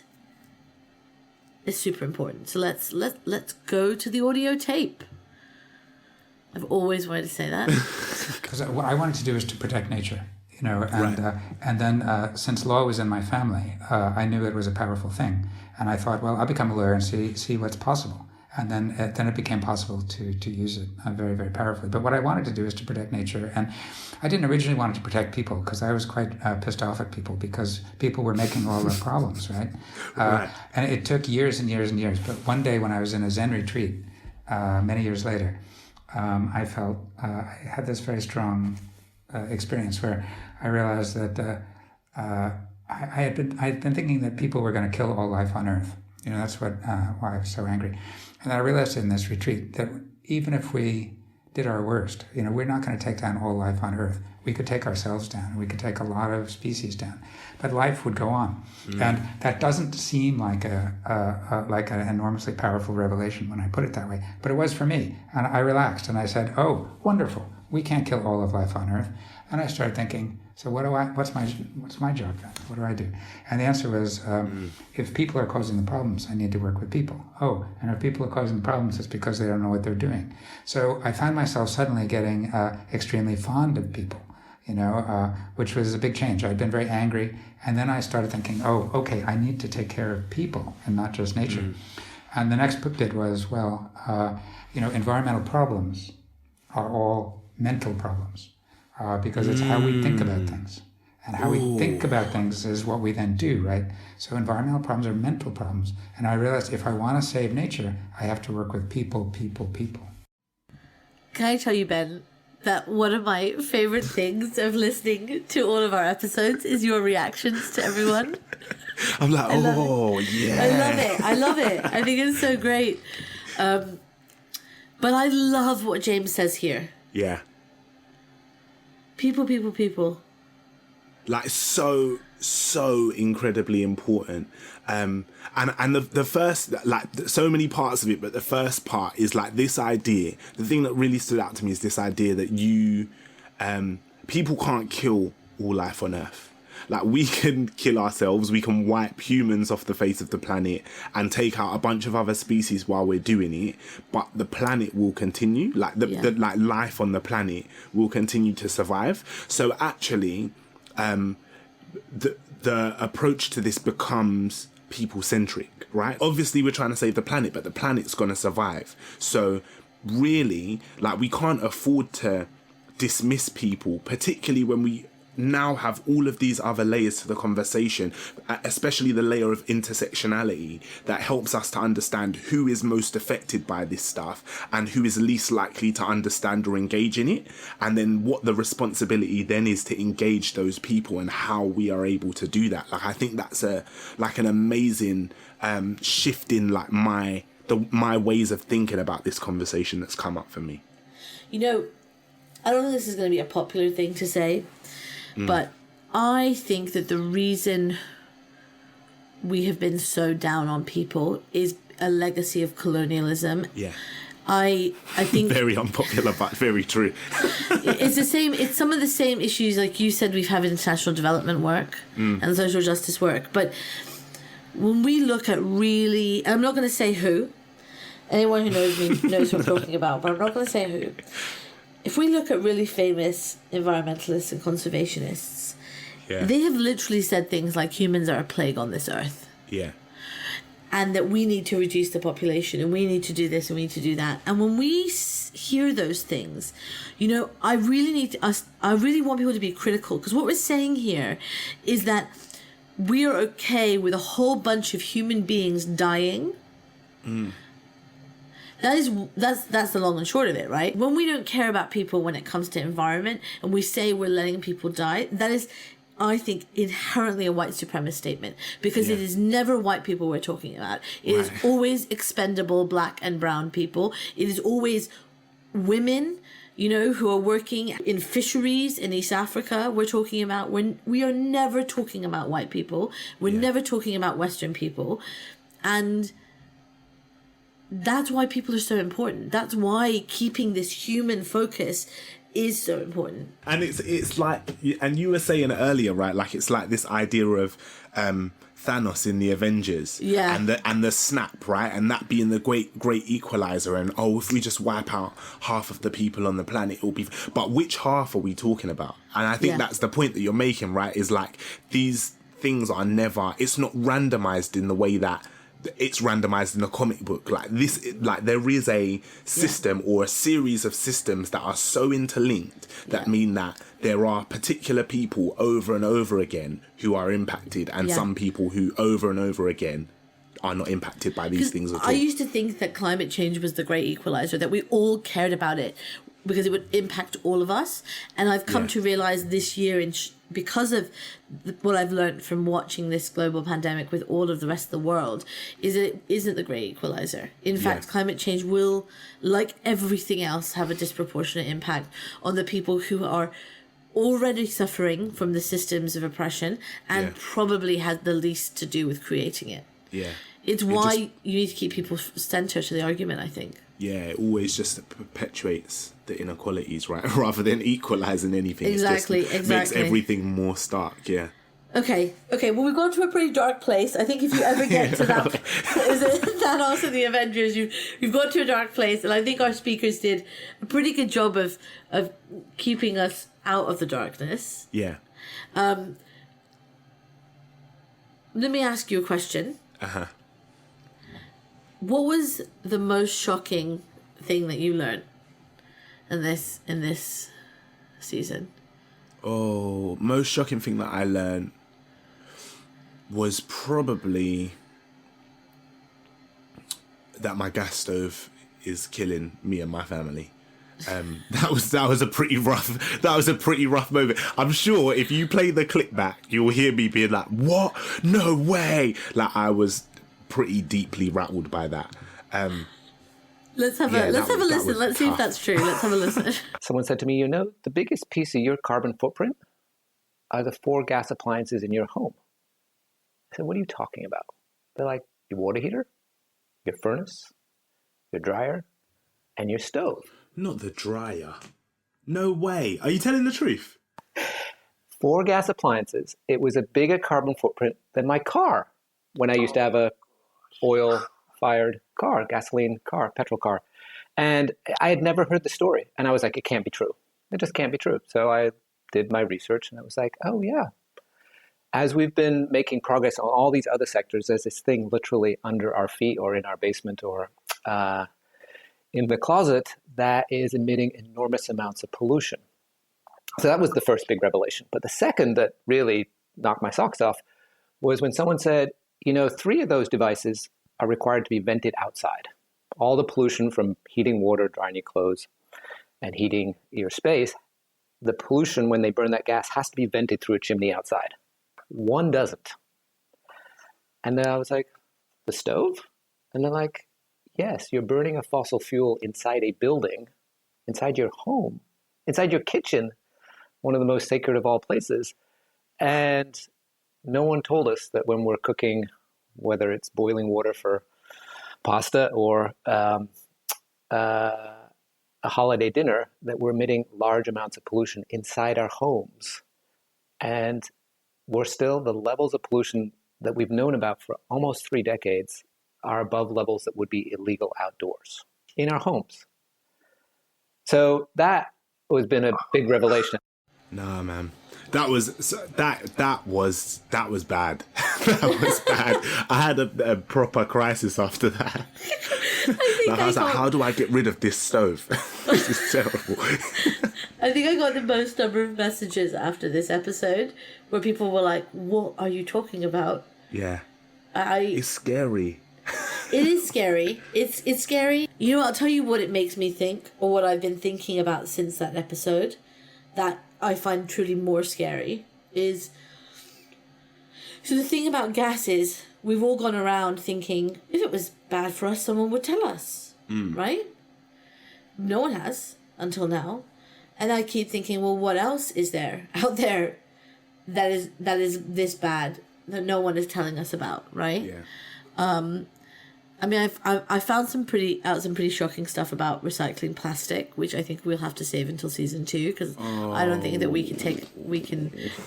is super important. So let's go to the audio tape. I've always wanted to say that. Because what I wanted to do is to protect nature, you know, and then since law was in my family, I knew it was a powerful thing, and I thought, well, I'll become a lawyer and see what's possible, and then it became possible to use it very, very powerfully. But what I wanted to do is to protect nature, and I didn't originally want to protect people because I was quite pissed off at people because people were making all the problems, right? And it took years and years and years. But one day when I was in a Zen retreat, many years later, I felt I had this very strong experience where I realized that I had been thinking that people were going to kill all life on Earth. You know, that's why I was so angry. And I realized in this retreat that even if we did our worst. We're not going to take down all life on Earth. We could take ourselves down. We could take a lot of species down, but life would go on. And that doesn't seem like like an enormously powerful revelation when I put it that way, but it was for me. And I relaxed and I said, "Oh, wonderful! We can't kill all of life on Earth." And I started thinking, so what's my job then? What do I do? And the answer was, if people are causing the problems, I need to work with people. Oh, and if people are causing the problems, it's because they don't know what they're doing. So I found myself suddenly getting extremely fond of people, which was a big change. I'd been very angry, and then I started thinking, oh, okay, I need to take care of people and not just nature. And the next bit was, environmental problems are all mental problems. Because it's how we think about things. And how we think about things is what we then do, right? So environmental problems are mental problems. And I realized if I want to save nature, I have to work with people. Can I tell you, Ben, that one of my favorite things of listening to all of our episodes is your reactions to everyone? I'm like, yeah. I love it. I think it's so great. But I love what James says here. Yeah. People. Like so incredibly important. And the first, like so many parts of it, but the first part is like this idea. The thing that really stood out to me is this idea that people can't kill all life on Earth. Like we can kill ourselves, we can wipe humans off the face of the planet and take out a bunch of other species while we're doing it, but the planet will continue. Like the life on the planet will continue to survive. So actually, the approach to this becomes people-centric, right? Obviously, we're trying to save the planet, but the planet's going to survive. So really, like we can't afford to dismiss people, particularly when we now have all of these other layers to the conversation, especially the layer of intersectionality that helps us to understand who is most affected by this stuff and who is least likely to understand or engage in it, and then what the responsibility then is to engage those people and how we are able to do that. Like I think that's an amazing shift in like my ways of thinking about this conversation that's come up for me. I don't think this is going to be a popular thing to say, but I think that the reason we have been so down on people is a legacy of colonialism. Yeah. I think very unpopular, but very true. It's some of the same issues, like you said, we've had international development work and social justice work. But when we look at really, and I'm not going to say who, anyone who knows me knows what I'm talking about, but I'm not going to say who. If we look at really famous environmentalists and conservationists, they have literally said things like humans are a plague on this earth. Yeah. And that we need to reduce the population and we need to do this and we need to do that. And when we hear those things, I really want people to be critical, because what we're saying here is that we are okay with a whole bunch of human beings dying. That's the long and short of it, right? When we don't care about people when it comes to environment and we say we're letting people die, that is, I think, inherently a white supremacist statement, because it is never white people we're talking about. It is always expendable black and brown people. It is always women, who are working in fisheries in East Africa. We're talking about, we are never talking about white people. We're never talking about Western people. And that's why people are so important. That's why keeping this human focus is so important. And it's like, and you were saying earlier, right? Like it's like this idea of Thanos in the Avengers, and the snap, right? And that being the great equalizer. And if we just wipe out half of the people on the planet, it'll be. But which half are we talking about? And I think that's the point that you're making, right? Is like these things are never. It's not randomized in the way that it's randomized in a comic book. Like this, like there is a system or a series of systems that are so interlinked that mean that there are particular people over and over again who are impacted, and some people who over and over again are not impacted by these things at all. I used to think that climate change was the great equalizer, that we all cared about it. because it would impact all of us. And I've come to realize this year, because of what I've learned from watching this global pandemic with all of the rest of the world, is it isn't the great equalizer. In fact, climate change will, like everything else, have a disproportionate impact on the people who are already suffering from the systems of oppression and probably had the least to do with creating it. Yeah. It's why you need to keep people center to the argument, I think. Yeah, it always just perpetuates the inequalities, right? Rather than equalizing anything. Exactly. Makes everything more stark, Okay, well, we've gone to a pretty dark place. I think if you ever get to that, is it Thanos and the Avengers, you've gone to a dark place, and I think our speakers did a pretty good job of keeping us out of the darkness. Yeah. Let me ask you a question. Uh-huh. What was the most shocking thing that you learned in this season? Oh, most shocking thing that I learned was probably that my gas stove is killing me and my family. That was a pretty rough moment. I'm sure if you play the clip back, you'll hear me being like, "What? No way!" Like, I was pretty deeply rattled by that. Let's have a listen. Let's see if that's true. Let's have a listen. Someone said to me, the biggest piece of your carbon footprint are the 4 gas appliances in your home. I said, what are you talking about? They're like, your water heater, your furnace, your dryer, and your stove. Not the dryer. No way. Are you telling the truth? 4 gas appliances. It was a bigger carbon footprint than my car when I used to have a oil-fired car, gasoline car, petrol car. And I had never heard the story. And I was like, it can't be true. It just can't be true. So I did my research and I was like, oh yeah. As we've been making progress on all these other sectors, there's this thing literally under our feet or in our basement or in the closet that is emitting enormous amounts of pollution. So that was the first big revelation. But the second that really knocked my socks off was when someone said, 3 of those devices are required to be vented outside. All the pollution from heating water, drying your clothes, and heating your space, the pollution when they burn that gas has to be vented through a chimney outside. 1 doesn't. And then I was like, the stove? And they're like, yes, you're burning a fossil fuel inside a building, inside your home, inside your kitchen, one of the most sacred of all places. And no one told us that when we're cooking, whether it's boiling water for pasta or a holiday dinner, that we're emitting large amounts of pollution inside our homes. And we're still, the levels of pollution that we've known about for almost 3 decades are above levels that would be illegal outdoors in our homes. So that has been a big revelation. Nah, man. That was bad. That was bad. I had a proper crisis after that. I was like, how do I get rid of this stove? This is terrible. I think I got the most number of messages after this episode where people were like, what are you talking about? Yeah. It's scary. It is scary. It's scary. I'll tell you what it makes me think, or what I've been thinking about since that episode, that I find truly more scary is... So the thing about gas is, we've all gone around thinking, if it was bad for us, someone would tell us, right? No one has, until now. And I keep thinking, well, what else is there out there that is this bad, that no one is telling us about, right? Yeah. I mean, I found some pretty shocking stuff about recycling plastic, which I think we'll have to save until season 2 because I don't think that we can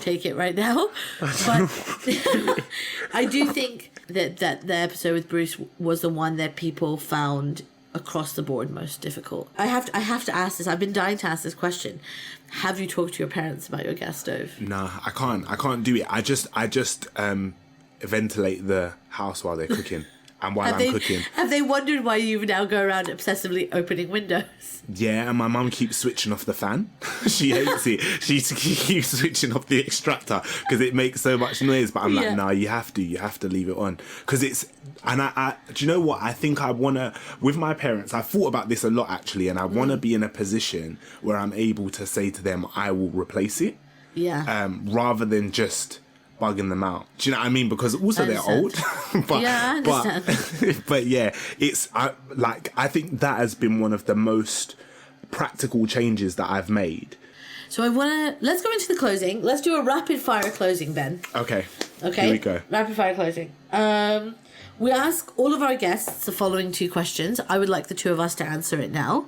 take it right now. But I do think that the episode with Bruce was the one that people found across the board most difficult. I have to ask this. I've been dying to ask this question. Have you talked to your parents about your gas stove? Nah, I can't do it. I just ventilate the house while they're cooking. and while I'm cooking. Have they wondered why you now go around obsessively opening windows? Yeah, and my mum keeps switching off the fan. She hates it. She keeps switching off the extractor because it makes so much noise. But I'm like, no, you have to leave it on. Because it's, and I do you know what? I think I want to, with my parents, I thought about this a lot actually, and I want to be in a position where I'm able to say to them, I will replace it. Yeah. Rather than just bugging them out. Do you know what I mean? Because also they're old. But, yeah, I understand. But yeah, it's I think that has been one of the most practical changes that I've made. So let's go into the closing. Let's do a rapid fire closing, Ben. Okay. Here we go. Rapid fire closing. We ask all of our guests the following 2 questions. I would like the 2 of us to answer it now.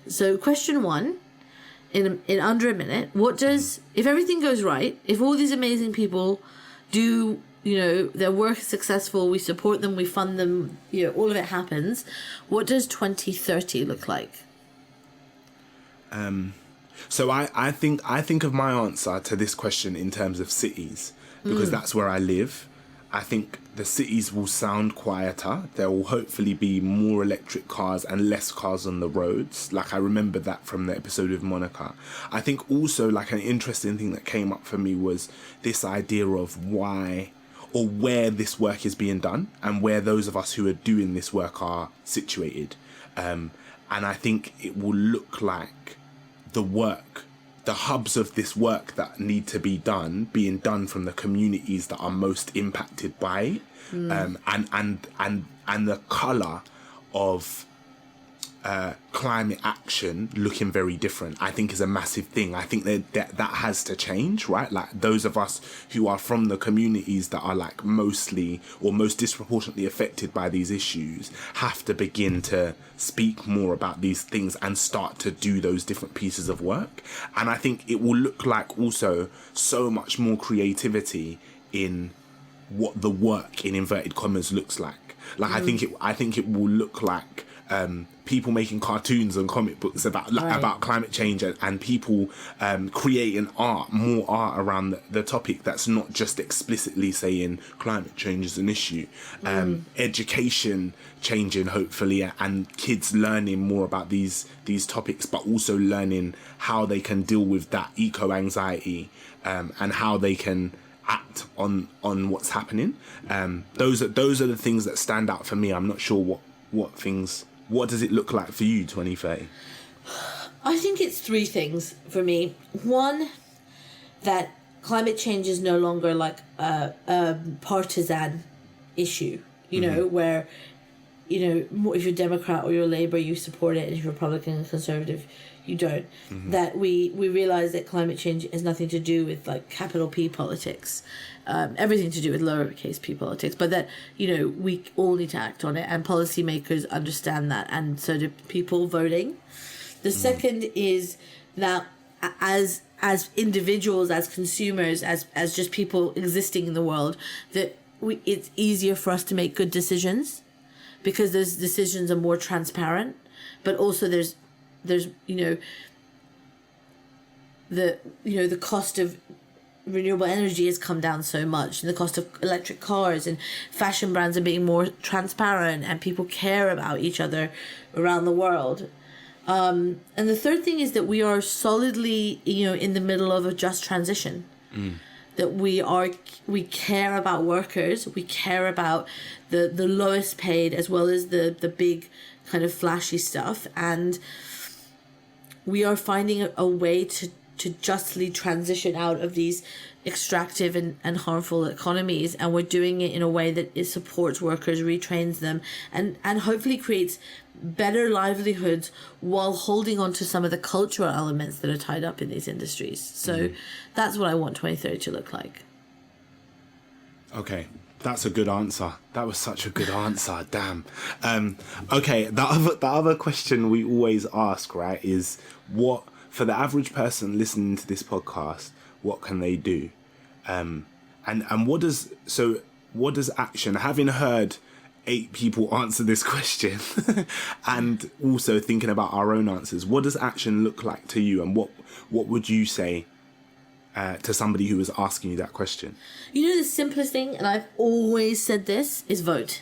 So question 1, in under a minute, if everything goes right, if all these amazing people do, their work is successful, we support them, we fund them, all of it happens, what does 2030 look like? So I think of my answer to this question in terms of cities, because that's where I live. I think the cities will sound quieter. There will hopefully be more electric cars and less cars on the roads. Like I remember that from the episode with Monica. I think also like an interesting thing that came up for me was this idea of why or where this work is being done and where those of us who are doing this work are situated. And I think it will look like the hubs of this work that need to be done, being done from the communities that are most impacted by it, and the colour of climate action looking very different, I think is a massive thing. I think that has to change, right? Like those of us who are from the communities that are like mostly or most disproportionately affected by these issues have to begin to speak more about these things and start to do those different pieces of work. And I think it will look like also so much more creativity in what the work in inverted commas looks like. Like I think it will look like people making cartoons and comic books about climate change and people creating more art around the topic that's not just explicitly saying climate change is an issue. Education changing hopefully, and kids learning more about these topics, but also learning how they can deal with that eco-anxiety and how they can act on what's happening. Those are the things that stand out for me. I'm not sure what does it look like for you, 2030? I think it's 3 things for me. 1, that climate change is no longer like a partisan issue, where, if you're Democrat or you're Labour, you support it, and if you're Republican and Conservative, you don't. That we realize that climate change has nothing to do with like capital P politics, everything to do with lowercase p politics, but that we all need to act on it, and policymakers understand that, and so do people voting. The second is that as individuals, as consumers, as just people existing in the world, that it's easier for us to make good decisions because those decisions are more transparent, but also there's the cost of renewable energy has come down so much, and the cost of electric cars and fashion brands are being more transparent, and people care about each other around the world. And the third thing is that we are solidly, in the middle of a just transition. That we care about workers, we care about the lowest paid as well as the big kind of flashy stuff, and we are finding a way to justly transition out of these extractive and harmful economies, and we're doing it in a way that it supports workers, retrains them, and hopefully creates better livelihoods while holding on to some of the cultural elements that are tied up in these industries. So that's what I want 2030 to look like. Okay, that's a good answer. That was such a good answer. Damn. Okay, the other question we always ask, right, is what, for the average person listening to this podcast, what can they do? And what does action, having heard 8 people answer this question and also thinking about our own answers, what does action look like to you, and what would you say to somebody who was asking you that question? The simplest thing, and I've always said this, is vote.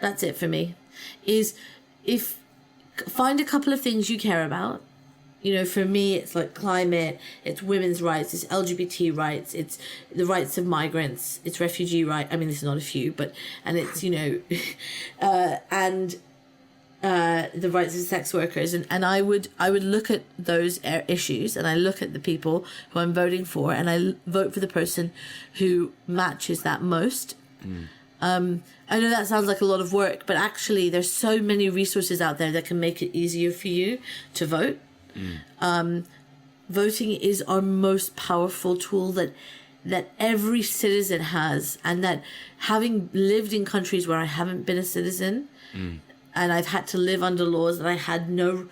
That's it for me. Is if find a couple of things you care about. You know, for me, it's like climate, it's women's rights, it's LGBT rights, it's the rights of migrants, it's refugee rights. I mean, this is not a few, and it's, you know, and the rights of sex workers. And I would look at those issues, and I look at the people who I'm voting for, and I vote for the person who matches that most. I know that sounds like a lot of work, but actually there's so many resources out there that can make it easier for you to vote. Voting is our most powerful tool that every citizen has, and that having lived in countries where I haven't been a citizen, and I've had to live under laws that I had no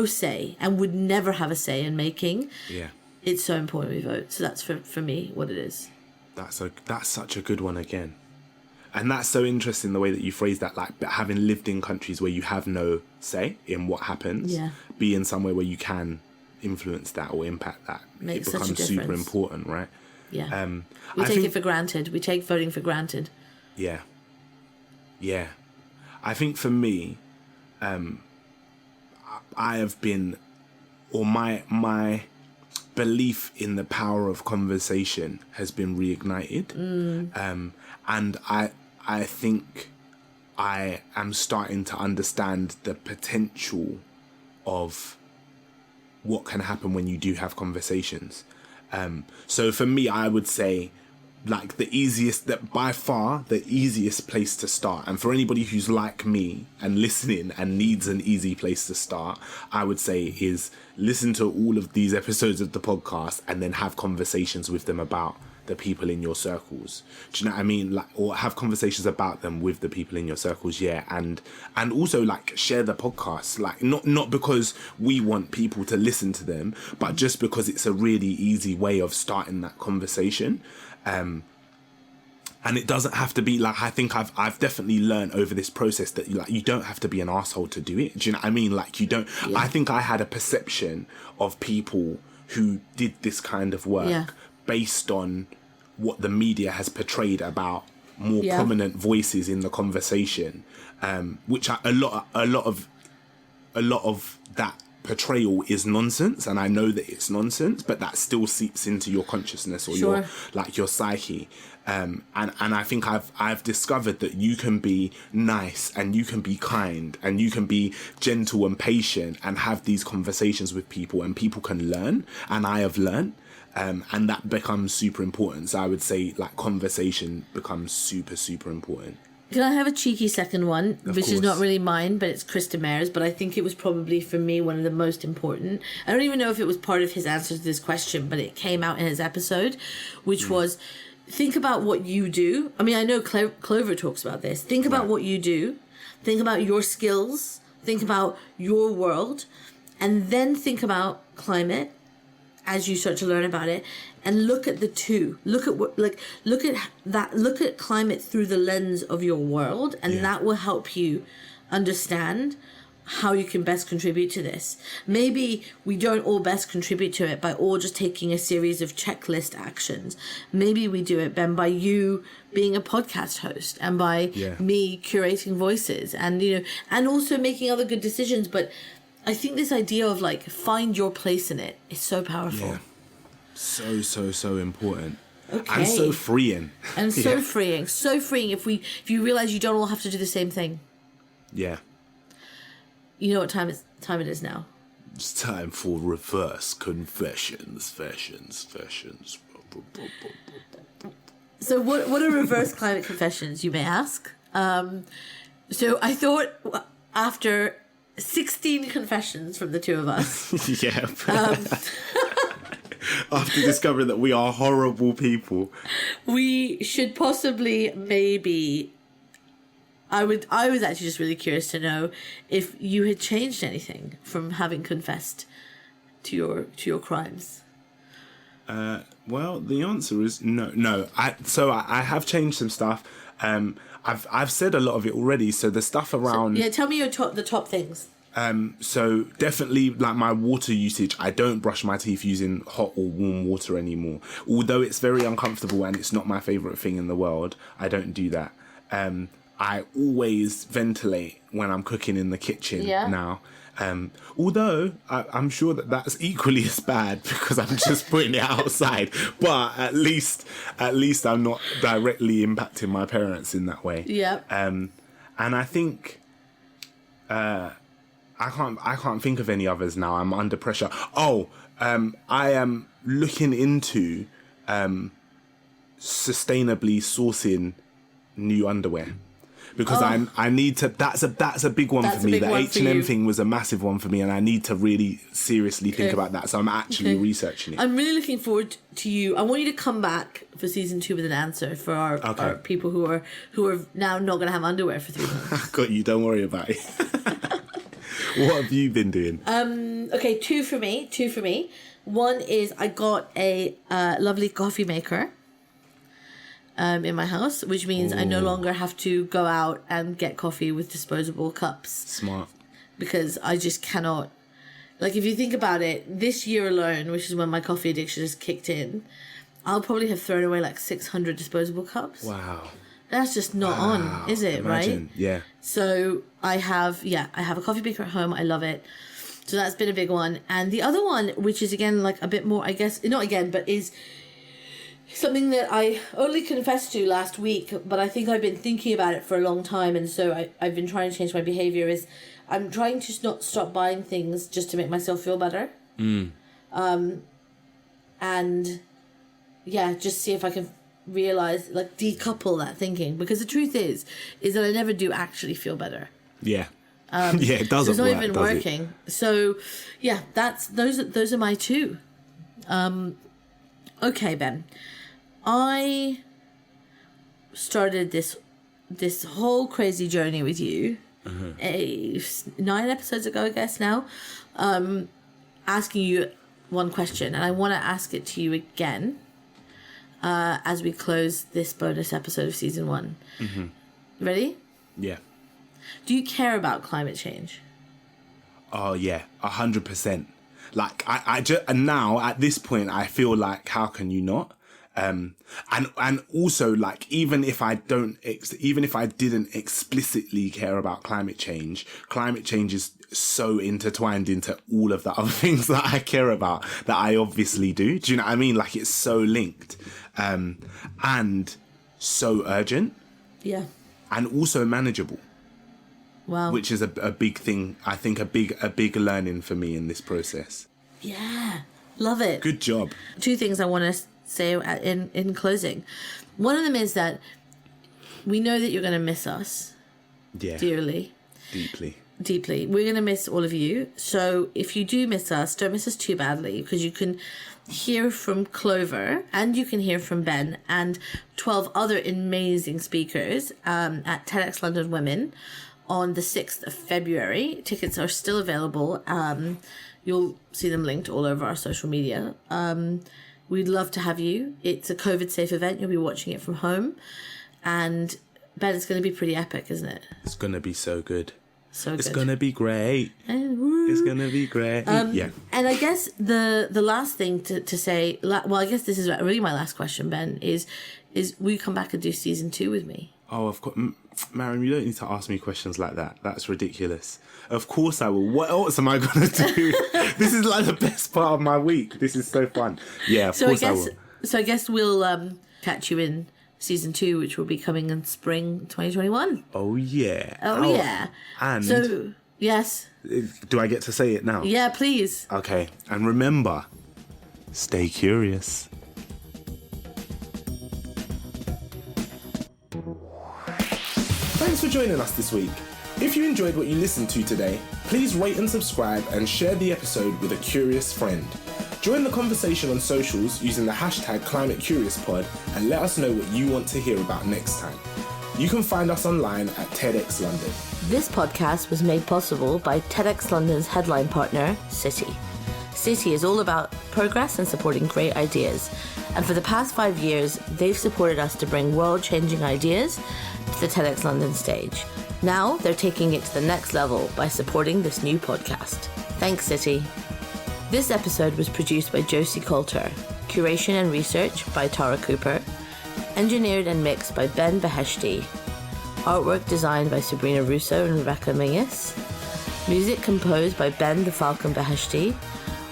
say and would never have a say in making. Yeah, it's so important we vote. So that's for me what it is. That's such a good one again. And that's so interesting the way that you phrase that, like having lived in countries where you have no say in what happens, be in somewhere where you can influence that or impact that. Makes it becomes super important, right? Yeah. We take it for granted. We take voting for granted. Yeah. Yeah. I think for me, I have been, or my belief in the power of conversation has been reignited. And I think I am starting to understand the potential of what can happen when you do have conversations. So for me, I would say like by far the easiest place to start. And for anybody who's like me and listening and needs an easy place to start, I would say is listen to all of these episodes of the podcast and then have conversations with them about the people in your circles. Do you know what I mean? Like, or have conversations about them with the people in your circles, and also like share the podcast, like not because we want people to listen to them, but just because it's a really easy way of starting that conversation. And it doesn't have to be like, I think I've definitely learned over this process that you don't have to be an asshole to do it. Do you know what I mean? Like you don't. I think I had a perception of people who did this kind of work based on what the media has portrayed about more prominent voices in the conversation, which a lot of that portrayal is nonsense, and I know that it's nonsense, but that still seeps into your consciousness or your psyche. And I think I've discovered that you can be nice and you can be kind and you can be gentle and patient and have these conversations with people, and people can learn, and I have learned. And that becomes super important. So I would say like conversation becomes super, super important. Can I have a cheeky second one, Of which course. is not really mine, but it's Chris Demers, but I think it was probably for me one of the most important. I don't even know if it was part of his answer to this question, but it came out in his episode, which was think about what you do. I mean, I know Clover talks about this. Think about what you do. Think about your skills. Think about your world. And then think about climate as you start to learn about it, and look at the two. Look at climate through the lens of your world, and that will help you understand how you can best contribute to this. Maybe we don't all best contribute to it by all just taking a series of checklist actions. Maybe we do it, Ben, by you being a podcast host and by me curating voices and, and also making other good decisions. But I think this idea of like find your place in it is so powerful. Yeah. So important. Okay. And so freeing. And so freeing. So freeing if you realize you don't all have to do the same thing. Yeah. You know what time it is now? It's time for reverse confessions. So what are reverse climate confessions, you may ask? So I thought after 16 confessions from the two of us. After discovering that we are horrible people, we should possibly maybe. I was actually just really curious to know if you had changed anything from having confessed to your crimes. Well, the answer is no. I have changed some stuff. I've said a lot of it already. So the stuff around tell me the top things. So definitely like my water usage. I don't brush my teeth using hot or warm water anymore. Although it's very uncomfortable and it's not my favorite thing in the world, I don't do that. I always ventilate when I'm cooking in the kitchen now. Although I'm sure that's equally as bad because I'm just putting it outside. But at least I'm not directly impacting my parents in that way. Yeah. And I think I can't think of any others now. I'm under pressure. I am looking into sustainably sourcing new underwear. Because I need to. That's a big one for me. The H&M thing was a massive one for me, and I need to really seriously think about that. So I'm actually researching it. I'm really looking forward to you. I want you to come back for season 2 with an answer for our people who are now not going to have underwear for 3 months. Got you. Don't worry about it. What have you been doing? Okay, two for me. One is I got a lovely coffee maker. In my house, which means I no longer have to go out and get coffee with disposable cups. Smart. Because I just cannot. Like, if you think about it, this year alone, which is when my coffee addiction has kicked in, I'll probably have thrown away like 600 disposable cups. Wow. That's just not on, is it? Imagine. Right? Yeah. So I have a coffee maker at home. I love it. So that's been a big one. And the other one, which is again like a bit more, I guess, not again, but is something that I only confessed to last week, but I think I've been thinking about it for a long time, and so I've been trying to change my behaviour, is I'm trying to not stop buying things just to make myself feel better. And yeah, just see if I can realise, like, decouple that thinking, because the truth is that I never do actually feel better. Yeah. It doesn't so it's not work, even does working. It? So yeah, those are my two. Okay, Ben. I started this whole crazy journey with you 9 episodes ago, I guess now, asking you one question, and I want to ask it to you again as we close this bonus episode of season 1. Ready? Yeah. Do you care about climate change? Oh yeah, 100%. Like I just, and now at this point I feel like, how can you not? And also, like, even if I didn't explicitly care about climate change is so intertwined into all of the other things that I care about that I obviously do. Do you know what I mean? Like, it's so linked, and so urgent. Yeah. And also manageable. Wow. Which is a big thing. I think a big learning for me in this process. Yeah. Love it. Good job. 2 things I want to say in closing. One of them is that we know that you're going to miss us. Yeah. Dearly. Deeply. We're going to miss all of you. So if you do miss us, don't miss us too badly, because you can hear from Clover and you can hear from Ben and 12 other amazing speakers at TEDxLondon Women on the 6th of February. Tickets are still available. You'll see them linked all over our social media. We'd love to have you. It's a COVID-safe event. You'll be watching it from home. And Ben, it's going to be pretty epic, isn't it? It's going to be so good. It's going to be great. It's going to be great. Yeah. And I guess the last thing to say, well, I guess this is really my last question, Ben, is will you come back and do season 2 with me? Oh, of course. Maryam, you don't need to ask me questions like that. That's ridiculous. Of course I will. What else am I going to do? This is like the best part of my week. This is so fun. Yeah, of course I will. So I guess we'll catch you in season 2, which will be coming in spring 2021. Oh, yeah. Oh, yeah. And... So, yes. Do I get to say it now? Yeah, please. Okay. And remember, stay curious. Thanks for joining us this week. If you enjoyed what you listened to today, please rate and subscribe and share the episode with a curious friend. Join the conversation on socials using the hashtag ClimateCuriousPod and let us know what you want to hear about next time. You can find us online at TEDxLondon. This podcast was made possible by TEDxLondon's headline partner, City. City is all about progress and supporting great ideas. And for the past 5 years, they've supported us to bring world-changing ideas to the TEDxLondon stage. Now they're taking it to the next level by supporting this new podcast. Thanks, City. This episode was produced by Josie Colter, curation and research by Tara Cooper, engineered and mixed by Ben Beheshty. Artwork designed by Sabrina Russo and Rebecca Mingus. Music composed by Ben the Falcon Beheshty.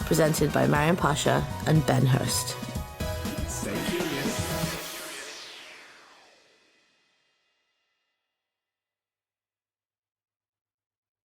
Presented by Maryam Pasha and Ben Hurst.